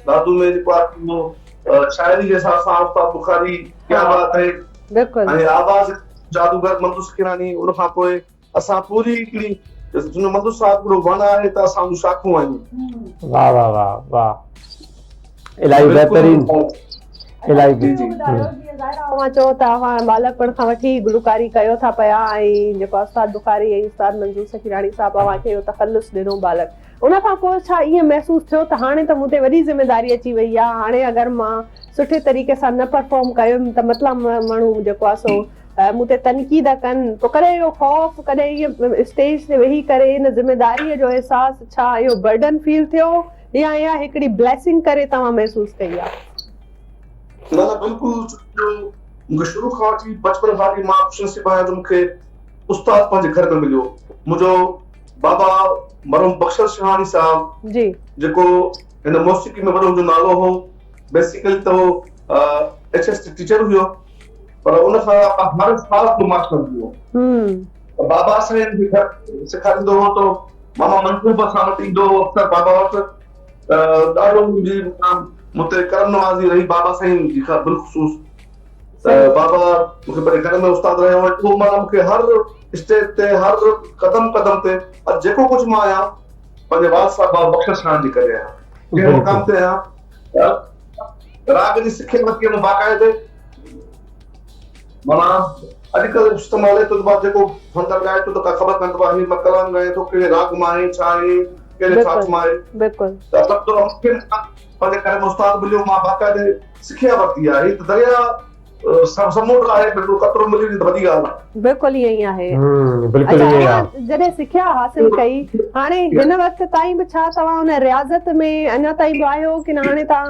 S4: दादू में जेको आहे शाइरी जे हिसाब सां उस्ताद बुखारी, क्या बात है,
S1: बिल्कुलु,
S4: ऐं आवाज़ जादूगर मंदू सिखिरानी उन खां पोइ असां पूरी हिकिड़ी जिन मंदू साहिब हिकिड़ो वण आहे त असां उन शाखूं आहियूं।
S2: वाह वाह वाह वाह, इलाही बहितरीन, इलाही
S1: जी जी तव्हां चओ था तव्हां बालकपण खां वठी गुलकारी कयो था पिया ऐं जेको उस्ताद बुखारी ऐं उस्ताद मंजूर सखीरानी साहब तव्हांखे इहो तखल्लुस ॾिनो बालक उन खां पोइ छा ईअं महसूसु थियो त हाणे त मूं ते वॾी ज़िमेदारी अची वई आहे, हाणे अगरि मां सुठे तरीक़े सां न परफॉर्म कयुमि त मतिलबु माण्हू जेको आहे सो मूं ते तनक़ीद कनि, पोइ कॾहिं इहो ख़ौफ़, कॾहिं इअं स्टेज ते वेही करे इन ज़िमेदारीअ जो अहसासु, छा इहो बर्डन फील थियो या हिकिड़ी ब्लेसिंग करे तव्हां महसूसु कई आहे?
S4: न न बिल्कुलु, मूंखे शुरू खां वठी बचपन खां वठी मां ख़ुशनसीब आहियां जो मूंखे उस्ताद पंहिंजे घर में मिलियो। मुंहिंजो बाबा मरहूम बख्शर शहानी साहब
S1: जी
S4: जेको हिन मौसीक़ी में वॾो जो नालो हो, बेसिकली त हो HST टीचर हुयो, पर उन खां हर साल जो मास्टर हुयो। बाबा साईं जे घर सेखारींदो हो तो मामा मनसूब असां वटि ईंदो हो अक्सर बाबा वटि। ॾाढो मुंहिंजी मुते करम नवाज़ी रही बाबा साईं जी खां बिलख़ुसूस। बाबा मूंखे पंहिंजे घर में उस्ताद रहियो ऐं उहो माना मूंखे हर स्टेज ते हर कदम कदम ते जेको कुझु मां आहियां पंहिंजे वाल साहब बाबा बख्शर शान जी करे आहियां, कंहिं मुक़ाम ते आहियां। राग जी सिखे वरिती आहे बाक़ाइदे, माना अॼुकल्ह इस्तेमाल तो जेको फंदर ॻाए थो त का ख़बर कान आहे मां कलाम ॻाए थो कहिड़े राग मां आहे, छा आहे, कहिड़े छाछ मां आहे।
S1: बिल्कुलु
S4: त लॻंदो आहे मूंखे पंहिंजे घर में उस्ताद मिलियो, मां बाक़ाइदे सिखिया वरिती आहे। त दरिया समुंड आहे, बिल्कुलु कतरो मिली त वॾी ॻाल्हि आहे।
S1: बिल्कुलु ईअं ई आहे।
S2: बिल्कुलु ईअं आहे।
S1: जॾहिं सिखिया हासिल कई, हाणे हिन वक़्त ताईं बि छा तव्हां हुन रियाज़त में अञा ताईं बि आहियो कि न? हाणे तव्हां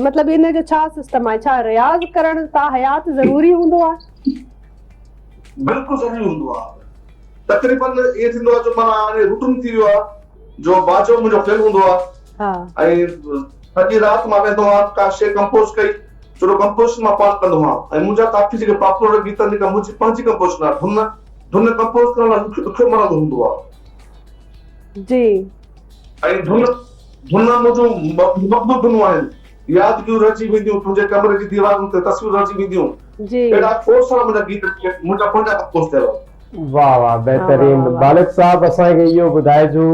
S1: मतिलबु इन जो छा सिस्टम आहे? छा रियाज़ करणु तव्हां हयात ज़रूरी हूंदो आहे?
S4: बिल्कुलु ज़रूरी हूंदो आहे। तक़रीबन इएं थींदो आहे जो माना हाणे रूटीन थी वियो आहे जो बाजो मुंहिंजो फेल हूंदो आहे ऐं सॼी राति मां वेंदो आहियां का शइ कंपोज़ कई, छोजो कंपोज़िशन मां पाण कंदो आहियां ऐं मुंहिंजा काफ़ी जेके पॉपुलर गीत आहिनि जेका मुंहिंजी पंहिंजी कंपोज़िशन आहे, धुन कंपोज़ करण लाइ ॾुखियो मरंदो हूंदो आहे
S1: जी।
S4: ऐं धुन मुंहिंजो मक़बूल धुनूं आहिनि, यादगिरियूं रहिजी वेंदियूं, तुंहिंजे कमरे जी दीवारुनि ते तस्वीरूं रहिजी वेंदियूं जी। अहिड़ा खोड़ सारा मुंहिंजा गीत मुंहिंजा पंहिंजा कंपोज़ थियल।
S2: वाह वाह बहितरीन। बालक साहब असांखे इहो ॿुधाइजो,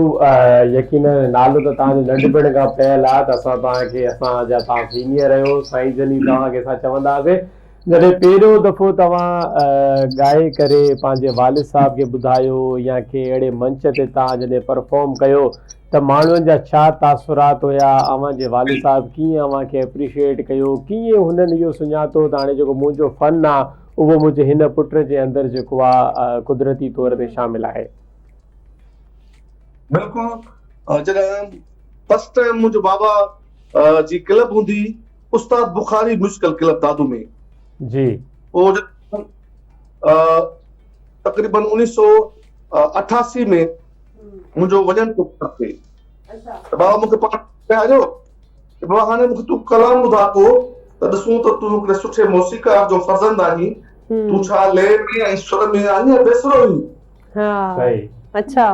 S2: यकीनन नालो त तव्हांजो नंढपण खां पयल आहे त असां तव्हांखे, असांजा तव्हां सीनियर आहियो, साईं जनी तव्हांखे असां चवंदासीं। जॾहिं पहिरियों दफ़ो तव्हां ॻाए करे पंहिंजे वालिद साहब खे ॿुधायो या के अहिड़े मंच ते तव्हां जॾहिं परफॉर्म कयो त माण्हुनि जा छा तासुरात हुया, अव्हांजे वालिद साहब कीअं अव्हांखे एप्रिशिएट कयो, कीअं हुननि इहो सुञातो त हाणे जेको मुंहिंजो फ़न आहे उहो मुंहिंजे हिन पुट जे अंदरि जेको आहे कुदरती तौर ते शामिल आहे?
S4: बिल्कुलु, जॾहिं फर्स्ट टाइम मुंहिंजो बाबा जी क्लब हूंदी उस्ताद बुखारी म्यूजिकल क्लब दादू में
S2: जी,
S4: पोइ तक़रीबन 1988 में मुंहिंजो वञण थो थिए त बाबा मूंखे पाण चयो बाबा हाणे मूंखे तूं कलाम ॿुधा को त ॾिसूं त तूं हिकिड़े सुठे मौसीक़ार जो फर्ज़ंद आहीं, तूं छा लय में ऐं सुर में आहीं या बेसुरो आहीं?
S2: सही।
S1: अच्छा,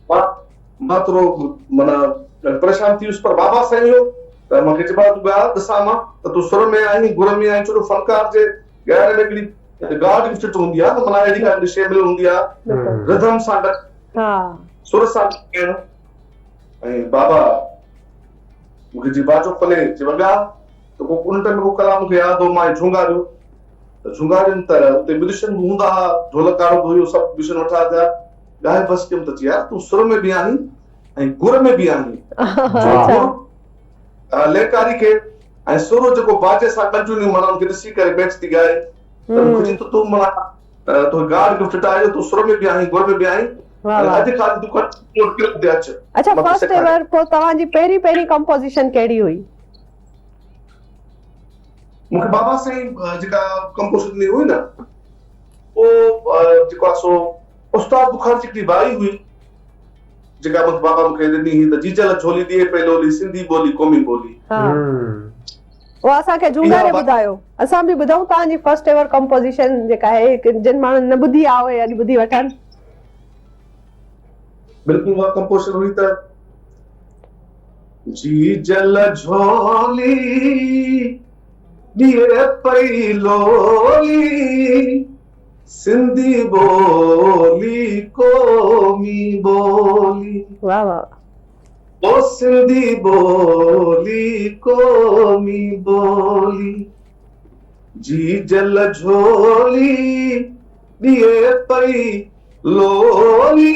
S4: मां थोरो माना परेशान थी वियुसि, पर बाबा साईं हो त मूंखे चइबो तूं ॻाल्हि ॾिसां मां त तूं सुर में आहीं, गुर में आहीं, छो फनकार जे ॻाइण में हिकिड़ी गाड गिफ्ट हूंदी आहे, त माना अहिड़ी का शइ मिल हूंदी आहे रिदम सां गॾु सुर सां ॻाइण। ऐं बाबा मूंखे जी बाजो पले जे वॻा त को उन टाइम को कलाम मूंखे यादि हो, मां झुंगारियो त झुंगारियुमि त उते म्यूजिशियन बि हूंदा हुआ, ढोलकारो बि हुयो, सभु म्यूजिशियन वठा थिया, ॻाए बसि कयुमि त यार तूं सुर में बि आहीं ऐं गुर में बि आहीं, लेकारी खे ऐं सुर जेको बाजे सां कंटिन्यू माना उनखे ॾिसी करे मैच थी ॻाए त मूंखे चई तूं माना तो गाड गिफ्ट आयो, तूं सुर में बि आहीं, गुर में बि आहीं, अॼु खाली तूं क्लब ते अच।
S1: अच्छा, फर्स्ट एवर पोइ तव्हांजी पहिरीं कंपोजिशन कहिड़ी हुई?
S4: मूंखे बाबा साईं जेका कंपोजिशन हुई न, वो जेको आहे सो उस्ताद बुखारी जी बाई हुई जेका मूंखे बाबा मूंखे ॾिनी हुई त जीजल झोली ॾिए पई लोली, सिंधी ॿोली क़ौमी ॿोली।
S1: वो असांखे झुंगारे ॿुधायो, असां बि ॿुधऊं तव्हांजी फर्स्ट एवर कंपोजिशन जेका आहे, जिन माण्हुनि न ॿुधी आहे उहे अॼु ॿुधी वठनि।
S4: बिल्कुलु उहा कंपोजिशन हुई त जीजल झोली ॾिए पई लोली, सिंधी ॿोली क़ौमी ॿोली
S1: वाह वाह
S4: ओ सिंधी ॿोली क़ौमी ॿोली जी जल झोली ॾिए पई लोली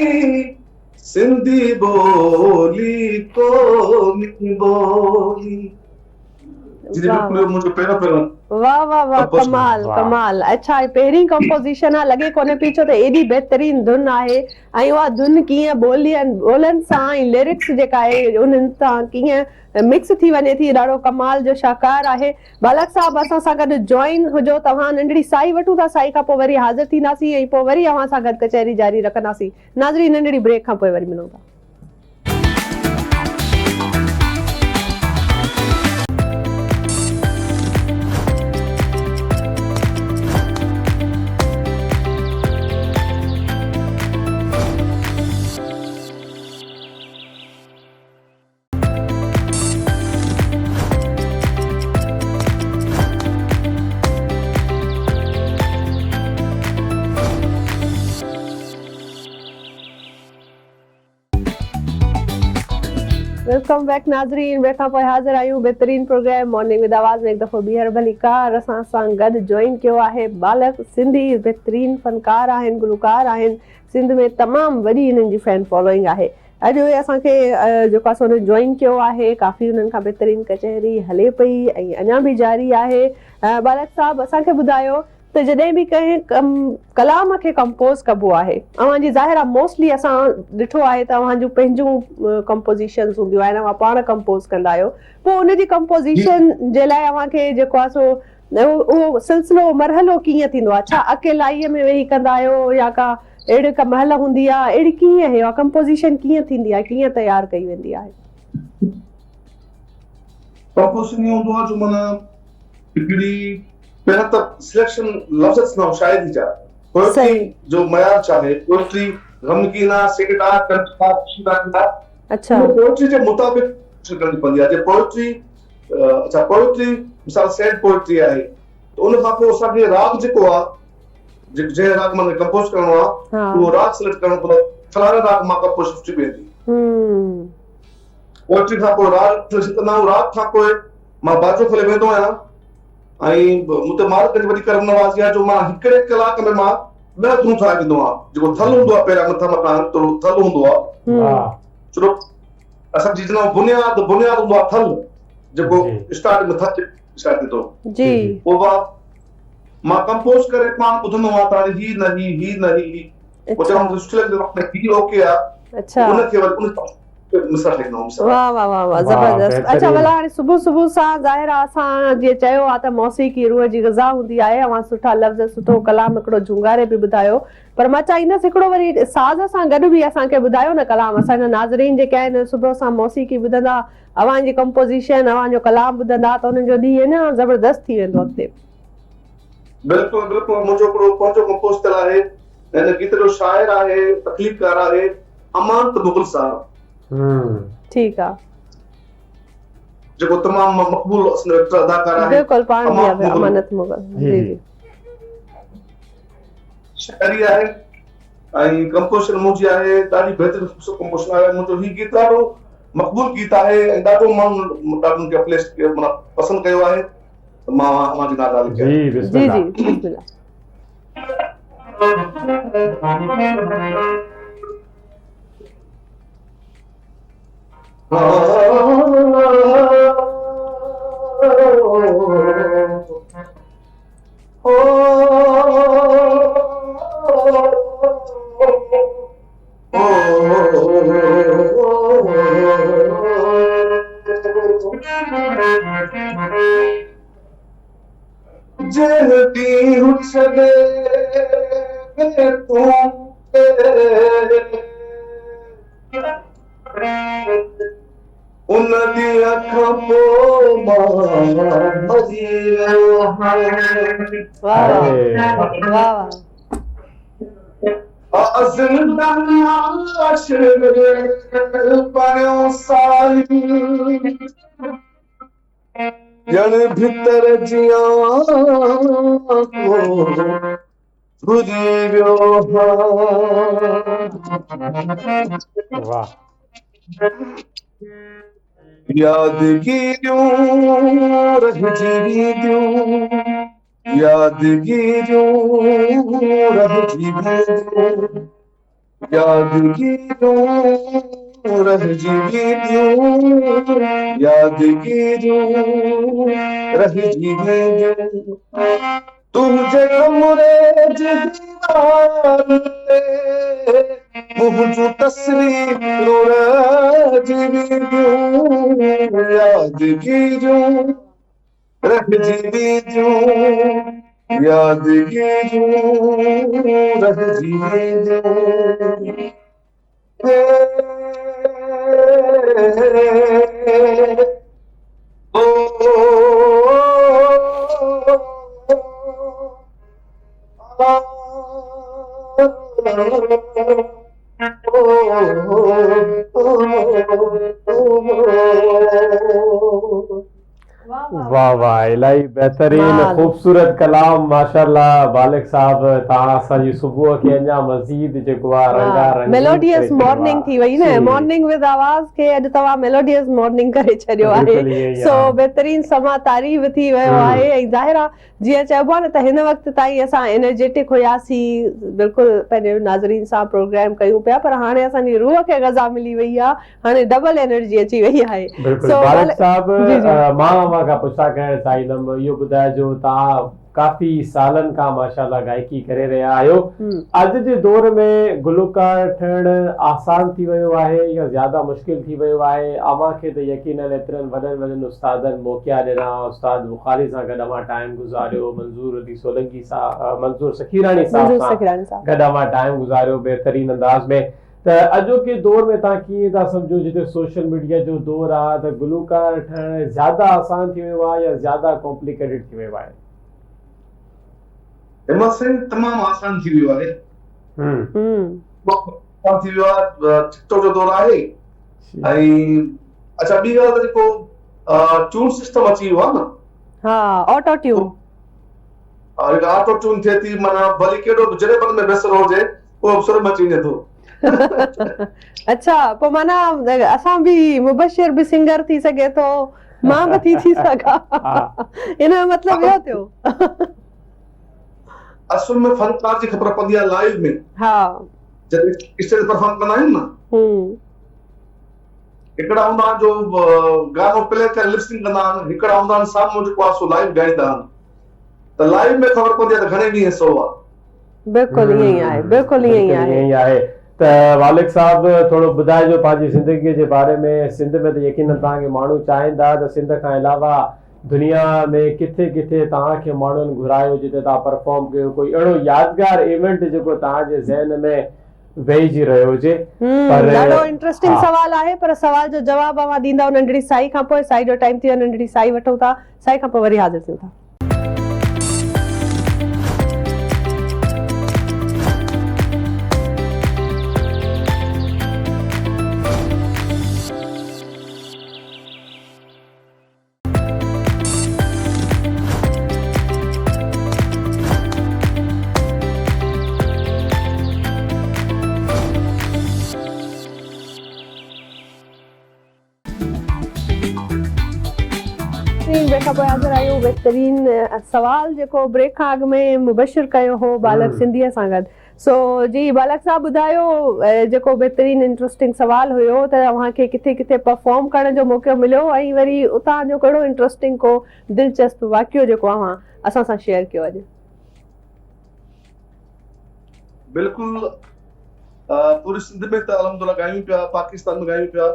S4: सिंधी ॿोली क़ौमी ॿोली जी बिल्कुलु मुंहिंजो पहिरियों
S1: वाह वाह वाह
S4: कंपोज़िशन।
S1: कमाल
S2: वाह।
S1: कमाल अच्छा पहिरीं कंपोज़िशन आहे लॻे कोन्हे पियो छो त एॾी बहितरीन धुन आहे ऐं उहा धुन कीअं ॿोलनि सां ऐं लिरिक्स जेका आहे उन्हनि सां कीअं मिक्स थी वञे थी ॾाढो कमाल जो शाहकार आहे बालक साहब असां सां गॾु जॉइन हुजो तव्हां नंढड़ी साई वठूं था साई खां पोइ वरी हाज़िर थींदासीं ऐं पोइ वरी अव्हां सां गॾु कचहरी जारी रखंदासीं नाज़रीन नंढड़ी ब्रेक खां पोइ वरी मिलूं था वेलकम बैक नाज़रीन वे खां पोइ हाज़िर आहियूं बहितरीन प्रोग्राम मॉर्निंग विद आवाज़ में हिकु दफ़ो ॿीहर भली कार असां सां गॾु जॉइन कयो आहे बालक सिंधी बहितरीन फ़नकार आहिनि गुलकार आहिनि सिंध में तमामु वॾी हिननि जी फैन फॉलोइंग आहे अॼु उहे असांखे जेको आहे सो जॉइन कयो आहे काफ़ी हुननि खां बहितरीन कचहरी हले पई ऐं अञा बि जारी आहे बालक साहब असांखे ॿुधायो त जॾहिं बि कंहिं कलाम खे कंपोज़ कबो आहे अव्हांजी ज़ाहिर आहे मोस्टली असां ॾिठो आहे त अव्हांजूं पंहिंजूं कंपोज़िशन्स हूंदियूं आहिनि अव्हां पाण कंपोज़ कंदा आहियो पोइ उनजी कंपोज़िशन जे लाइ अव्हांखे जेको आहे सो उहो सिलसिलो मरहलो कीअं थींदो आहे छा अकेलाईअ में वेही कंदा आहियो या का अहिड़ी का महल हूंदी आहे अहिड़ी कीअं आहे कंपोज़िशन कीअं थींदी आहे कीअं तयारु कई वेंदी आहे
S4: कंपोज़िशन ईअं हूंदो आहे जो माना हिकिड़ी पहिरियों त सिलेक्शन लफ़्ज़ न शायदि जा पोएट्री जो मयार चाहे पोएट्री गमगीन आहे सैड आहे कंठ आहे खुशदार आहे
S1: अच्छा
S4: पोएट्री जे मुताबिक़ करणी पवंदी आहे जे पोएट्री अच्छा पोएट्री मिसाल सैड पोएट्री आहे त उन खां पोइ असांखे राग जेको आहे जंहिं राग मां कंपोज़ करणो आहे उहो राग सिलेक्ट करणो पवंदो फलाणे राग मां कंपोज़ थी वेंदी पोएट्री खां पोइ राग सिलेक्ट कंदा आहियूं राग खां पोइ मां बाजो खोले वेंदो आहियां ऐं मूंखे मालिक जी वॾी करम नवाज़ी आहे जो मां हिकिड़े कलाक में मां 10 धूं ठाहे ॾींदो आहियां जेको थल हूंदो आहे पहिरियां मथां थोरो थल हूंदो आहे छो असांजी जना बुनियाद हूंदो आहे थल जेको स्टार्ट में थल स्टार्ट थी थो
S1: जी
S4: पोइ मां कंपोज़ करे पाण ॿुधंदो आहियां त ही न ही पोइ चवंदो सुठे लॻंदो ही ओके आहे
S1: अच्छा
S4: उनखे वरी उन मिसाल ठाहींदो आहियां
S1: वाह वाह वाह वाह ज़बरदस्त अच्छा भला हाणे सुबुह सां ज़ाहिर आहे असां जीअं चयो आहे त मौसीक़ी रूह जी ग़िज़ा हूंदी आहे अवां सुठा लफ़्ज़ सुठो कलाम हिकिड़ो झुंगारे बि ॿुधायो पर मां चाहींदसि हिकिड़ो वरी साज़ सां गॾु बि असांखे ॿुधायो न कलाम असांजा नाज़रीन जेके आहिनि सुबुह सां मौसीक़ी ॿुधंदा अव्हांजी कंपोज़िशन अव्हांजो कलाम ॿुधंदा त उन्हनि जो ॾींहुं न ज़बरदस्त थी वेंदो अॻिते
S4: बिल्कुलु बिल्कुलु मुंहिंजो हिकिड़ो पंहिंजो कंपोज़ कयल आहे हिन गीत जो शाइर आहे तकलीफ़कार आहे अमानत मुग़ल साहब
S1: ठीक है
S4: जो तमाम मकबूल अदाकार है
S1: बिल्कुल पाण भी है अमानत मुग़ल जी जी
S4: शायरी है आई कंपोजिशन मुझे है ॾाढी बेहतरीन खूबसूरत कंपोजिशन है मुझो ही गीत ॾाढो मकबूल गीत है ॾाढो माण्हू ॾाढो के प्लेस के माना पसंद कयो है मां जी नाला लिखिया
S2: जी बिस्मिल्लाह
S1: जी बिस्मिल्लाह
S4: जहती हुसने तू उन दी अखा पो मजी
S1: वाह वाह
S4: पायो साई जन भीतर जिया भुली वियो
S2: वाह
S4: यादगिरियूं रहिजी वियूं यादगिरियूं रहिजी वियूं यादगिरियूं रहिजी वियूं यादगिरियूं रहिजी वियूं तुंहिंजे कमरे जी दीवार ते मुंहिंजूं तस्वीरूं रहिजी वियूं यादगिरियूं रहिजी वियूं यादगिरियूं रहिजी वियूं
S2: वाह वाह इलाही बहितरीन
S1: कमाल।
S2: ख़ूबसूरत कलाम माशाल्लाह बालिक साहब तव्हां असांजी सुबुह खे अञा मज़ीद जेको आहे रंगारंगीन
S1: मेलोडियस
S2: करे
S1: मॉर्निंग
S2: छॾियो
S1: थी वई न
S2: आहे। जी।
S1: मॉर्निंग विद आवाज़ खे अॼु तव्हां मेलोडियस मॉर्निंग करे छॾियो आहे
S2: बिल्कुलु ईअं ई
S1: सो
S2: आहे।
S1: बहितरीन समा तारीफ़ थी वियो आहे ऐं ज़ाहिर आहे जीअं चइबो आहे न त हिन वक़्त ताईं असां एनर्जेटिक हुयासीं बिल्कुलु पंहिंजे नाज़रीन सां प्रोग्राम कयूं पिया पर हाणे असांजी रूह खे ग़ज़ा मिली वई आहे हाणे डबल एनर्जी अची वई आहे
S2: बिल्कुलु
S1: So,
S2: बालिक साहब
S1: जी, जी।
S2: मां अव्हां खां पुछा करणु चाहींदुमि इहो ॿुधाइजो तव्हां काफ़ी सालनि खां माशाल्लाह गायकी करे रहिया आहियो अॼु जे दौर में गुलकार ठहिणु आसान थी वियो आहे या ज़्यादा मुश्किल थी वियो आहे अव्हां खे त यकीनन एतिरनि वॾनि वॾनि उस्तादनि मौक़िया ॾिना उस्ताद बुखारी सां गॾु अव्हां टाइम गुज़ारियो मंज़ूर अली सोलंकी सां मंज़ूर सखीरानी साहब
S1: मंज़ूर
S2: सां
S1: सखीरानी साहब
S2: गॾु अव्हां टाइम गुज़ारियो बहितरीन अंदाज़ में त अॼोके दौर में तव्हां कीअं था सम्झो जिते सोशल मीडिया जो दौर आहे त गुलकार ठहिणु ज़्यादा आसान थी वियो आहे या ज़्यादा कॉम्प्लिकेटेड थी वियो आहे
S4: हिम्मत सिंह तमामु आसान थी वियो आहे आसान थी वियो आहे टिकटॉक जो दौर आहे ऐं अच्छा ॿी ॻाल्हि त जेको ट्यून सिस्टम अची वियो आहे न
S1: हा ऑटो ट्यून
S4: जेका ऑटो ट्यून थिए थी माना भली केॾो बि जॾहिं मन में बेसर हुजे उहो सुर में अची वञे थो
S1: अच्छा पोइ माना असां बि मुबशिर बि सिंगर थी सघे थो मां बि थी सघां इन जो मतिलबु इहो थियो
S4: असुल में फनकार जी ख़बर पवंदी आहे लाइव में
S1: हा
S4: जॾहिं स्टेज परफॉर्म कंदा आहियूं न हिकिड़ा हूंदा आहिनि जो गानो प्ले करे लिपसिंग कंदा आहिनि हिकिड़ा हूंदा आहिनि साम्हूं जेको आहे सो लाइव ॻाईंदा आहिनि त लाइव में ख़बर पवंदी आहे त घणे ॾींहं सो आहे
S1: बिल्कुलु ईअं ई आहे बिल्कुलु ईअं ई आहे
S2: त वालिक साहब थोरो ॿुधाइजो पंहिंजी ज़िंदगीअ जे बारे में सिंध में त यकीनन तव्हांखे माण्हू चाहींदा त सिंध खां अलावा दुनिया में किथे किथे तव्हांखे माण्हुनि घुरायो जिते तव्हां परफॉर्म कयो कोई अहिड़ो यादगार इवेंट जेको तव्हांजे ज़हन में वेहिजी रहियो हुजे
S1: ॾाढो इंटरेस्टिंग सवाल आहे पर सवाल जो जवाब अवां ॾींदा नंढड़ी साई खां पोइ साई जो टाइम थी वियो नंढड़ी साई वठूं था साई खां पोइ वरी हाज़िर थियूं था बहितरीन सवाल जेको ब्रेक खां अॻु में मुबशिर कयो हो बालक सिंधीअ सां गॾु सो जी बालक साहब ॿुधायो जेको बहितरीन इंटरेस्टिंग सवाल हुयो त अव्हांखे किथे किथे परफॉर्म करण जो मौक़ो मिलियो ऐं वरी उतां जो कहिड़ो इंटरेस्टिंग को दिलचस्प वाक़ियो जेको अव्हां असां सां शेयर कयो अॼु
S4: बिल्कुलु पूरी सिंध में त अलहमदुलिल्लाह ॻायूं पिया पाकिस्तान में ॻायूं पिया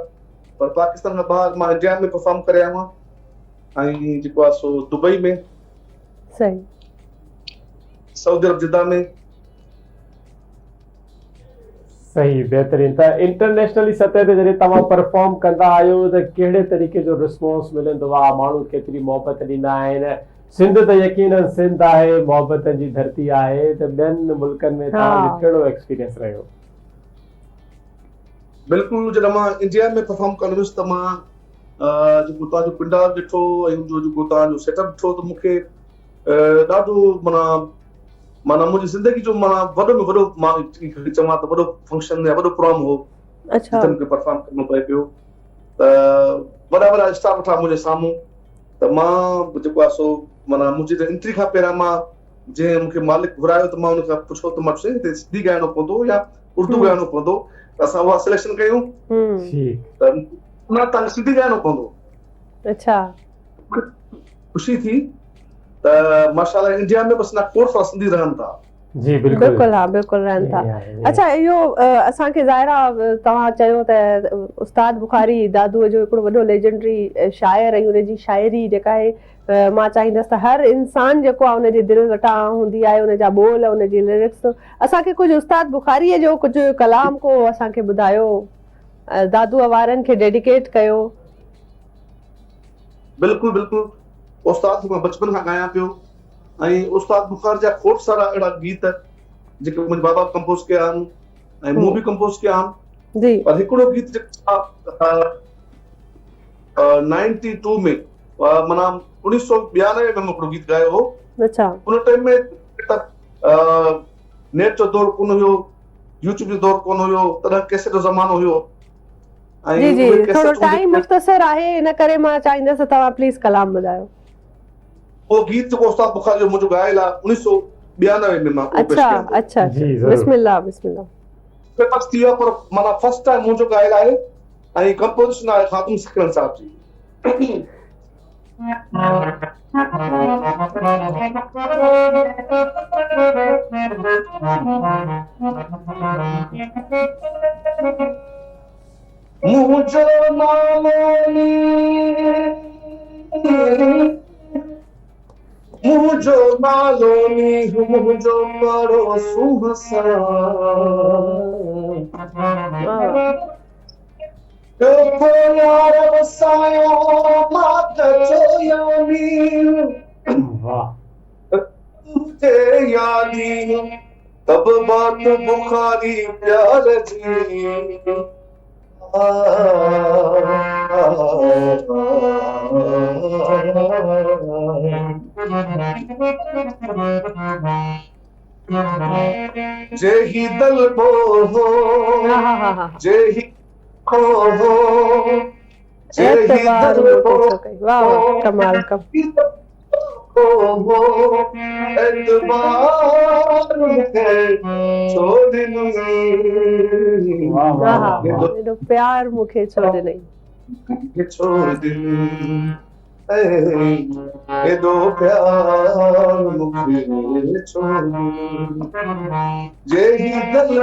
S4: पर पाकिस्तान खां ॿाहिरि मां इंडिया में परफॉर्म करे आयो आहियां ऐं जेको आहे सो दुबई में
S1: सही
S4: सऊदी अरब जिद्दा में
S2: सही बहितरीन त इंटरनेशनली सतह ते जॾहिं तव्हां परफॉर्म कंदा आहियो त कहिड़े तरीक़े जो रिस्पॉन्स मिलंदो आहे माण्हू केतिरी मोहबत ॾींदा आहिनि सिंध त यकीनन सिंध आहे मोहबतनि जी धरती आहे त ॿियनि मुल्कनि में तव्हांजो कहिड़ो एक्सपीरियंस रहियो
S4: बिल्कुलु जॾहिं मां इंडिया में परफॉर्म कंदो हुयुसि त मां जेको तव्हांजो पिंडार ॾिठो ऐं जेको तव्हांजो सेटअप ॾिठो त मूंखे ॾाढो माना माना मुंहिंजी ज़िंदगी जो माना वॾो में वॾो मां चवां त वॾो फंक्शन या वॾो प्रोग्राम हो
S1: अच्छा
S4: जिते मूंखे परफॉर्म करणो पए पियो त वॾा वॾा स्टार वेठा मुंहिंजे साम्हूं त मां जेको आहे सो माना मुंहिंजी त एंट्री खां पहिरियां मां जीअं मूंखे मालिक घुरायो त मां हुन खां पुछो त मां हिते सिंधी ॻाइणो पवंदो या उर्दू ॻाइणो पवंदो त असां उहा सिलेक्शन कयूं त न तव्हांखे सिंधी ॻाइणो पवंदो
S1: अच्छा
S4: ख़ुशी थी त माशाल्लाह इंडिया में बसि ना खोड़ सारा सिंधी रहनि था
S2: जी बिल्कुलु
S1: बिल्कुलु हा बिल्कुलु रहनि था अच्छा इहो असांखे ज़ाहिरा तव्हां चयो त उस्ताद बुखारी दादूअ जो हिकिड़ो वॾो लेजेंडरी शाइर ऐं हुनजी शाइरी जेका आहे मां चाहींदसि त हर इंसान जेको आहे हुनजे दिलि वटां हूंदी आहे हुनजा ॿोल हुनजी लिरिक्स असांखे कुझु उस्ताद बुखारीअ जो कुझु कलाम को असांखे ॿुधायो दादूअ वारनि खे डेडिकेट कयो
S4: बिल्कुलु बिल्कुलु उस्ताद मां बचपन खां ॻायां पियो ऐं उस्ताद बुखारी जा खोड़ सारा अहिड़ा गीत जेके मुंहिंजे बाबा कंपोज़ कया आहिनि ऐं मूं बि कंपोज़ कया आहिनि
S1: जी
S4: पर हिकिड़ो गीत जेको 92 में माना 1992 में हिकिड़ो गीत ॻायो हो
S1: अच्छा
S4: उन टाइम में नेट जो दौर कोन हुयो यूट्यूब जो दौर कोन हुयो तॾहिं कैसेट जो ज़मानो हुयो
S1: जी जी थोरो टाइम मुख़्तसर आहे इन करे मां चाहींदसि तव्हां प्लीज़ कलाम ॿुधायो
S4: वो गीत जेको उस्ताद बुखारी जो मुंहिंजो ॻायल आहे 1992 में मां
S1: अच्छा अच्छा बिस्मिल्लाह बिस्मिल्लाह
S4: फेमस थी वियो पर माना फर्स्ट टाइम मुंहिंजो ॻायल आहे ऐं कंपोज़िशन आहे ख़ातूम सिकरन साहब जी मुझो नालो मुझो नालो मुझो पड़ोसू हसन तो यार वसायो मात चोयानी
S2: वाह
S4: तुझे यादी तब बात बुखारी प्यार जी जेही दल बो जेही खो जेही दल बो
S1: वाह कमाल एॾो प्यार मूंखे छो ॾिनई
S4: एॾो प्यार मूंखे छो जेही दिल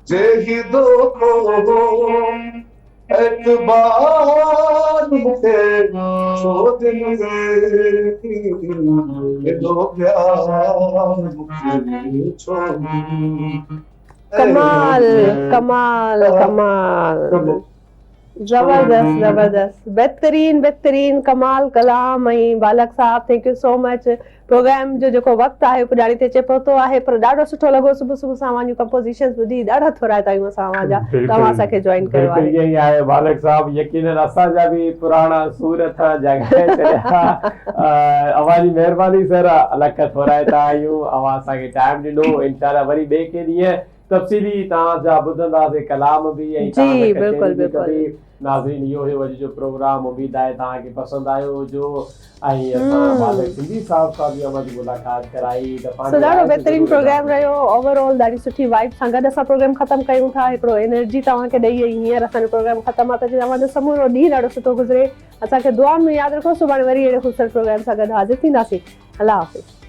S4: जेही दोखो एतबार मूंखे छो ॾिनई एॾो प्यार मूंखे छो
S1: कमाल कमाल कमाल जबरदस्त जबरदस्त बहितरीन कमाल कलाम ऐं बालक साहब thank you so much program जो जेको वक़्तु आहे पुॼाणी ते अचे पहुतो आहे पर ॾाढो सुठो लॻो सुबुह सुबुह सां कंपोज़िशन्स ॿुधी ॾाढा थोराइता आहियूं असां जा तव्हां असांखे जॉइन कयो आहे
S2: ईअं ई आहे बालक साहब यकीनन असांजा बि पुराणा सूर था जॻाए छॾिया अवां जी महिरबानी सर अलॻि थोराइता आहियूं अवां असांखे टाइम ॾिनो इंशाल्लाह वरी ॿिए के ॾींहुं तफ़सीली तव्हांजा ॿुधंदासीं कलाम बि ऐं
S1: जी बिल्कुलु बिल्कुलु
S2: नाज़रीन इहो हुयो अॼु जो प्रोग्राम उमेद आहे तव्हांखे पसंदि आयो हुजो ऐं असां बालक सिंधी साहब सां बि अॼु मुलाक़ात कराई
S1: ॾाढो बहितरीन प्रोग्राम रहियो ओवरऑल ॾाढी सुठी वाइब सां गॾु असां प्रोग्राम ख़तमु कयूं था हिकिड़ो एनर्जी तव्हांखे ॾेई हींअर असांजो प्रोग्राम ख़तमु आहे त तव्हांजो समूरो ॾींहुं ॾाढो सुठो गुज़रे असांखे दुआ में यादि रखो सुभाणे वरी अहिड़े ख़ूबसूरत प्रोग्राम सां गॾु हाज़िर थींदासीं अल्लाह हाफ़िज़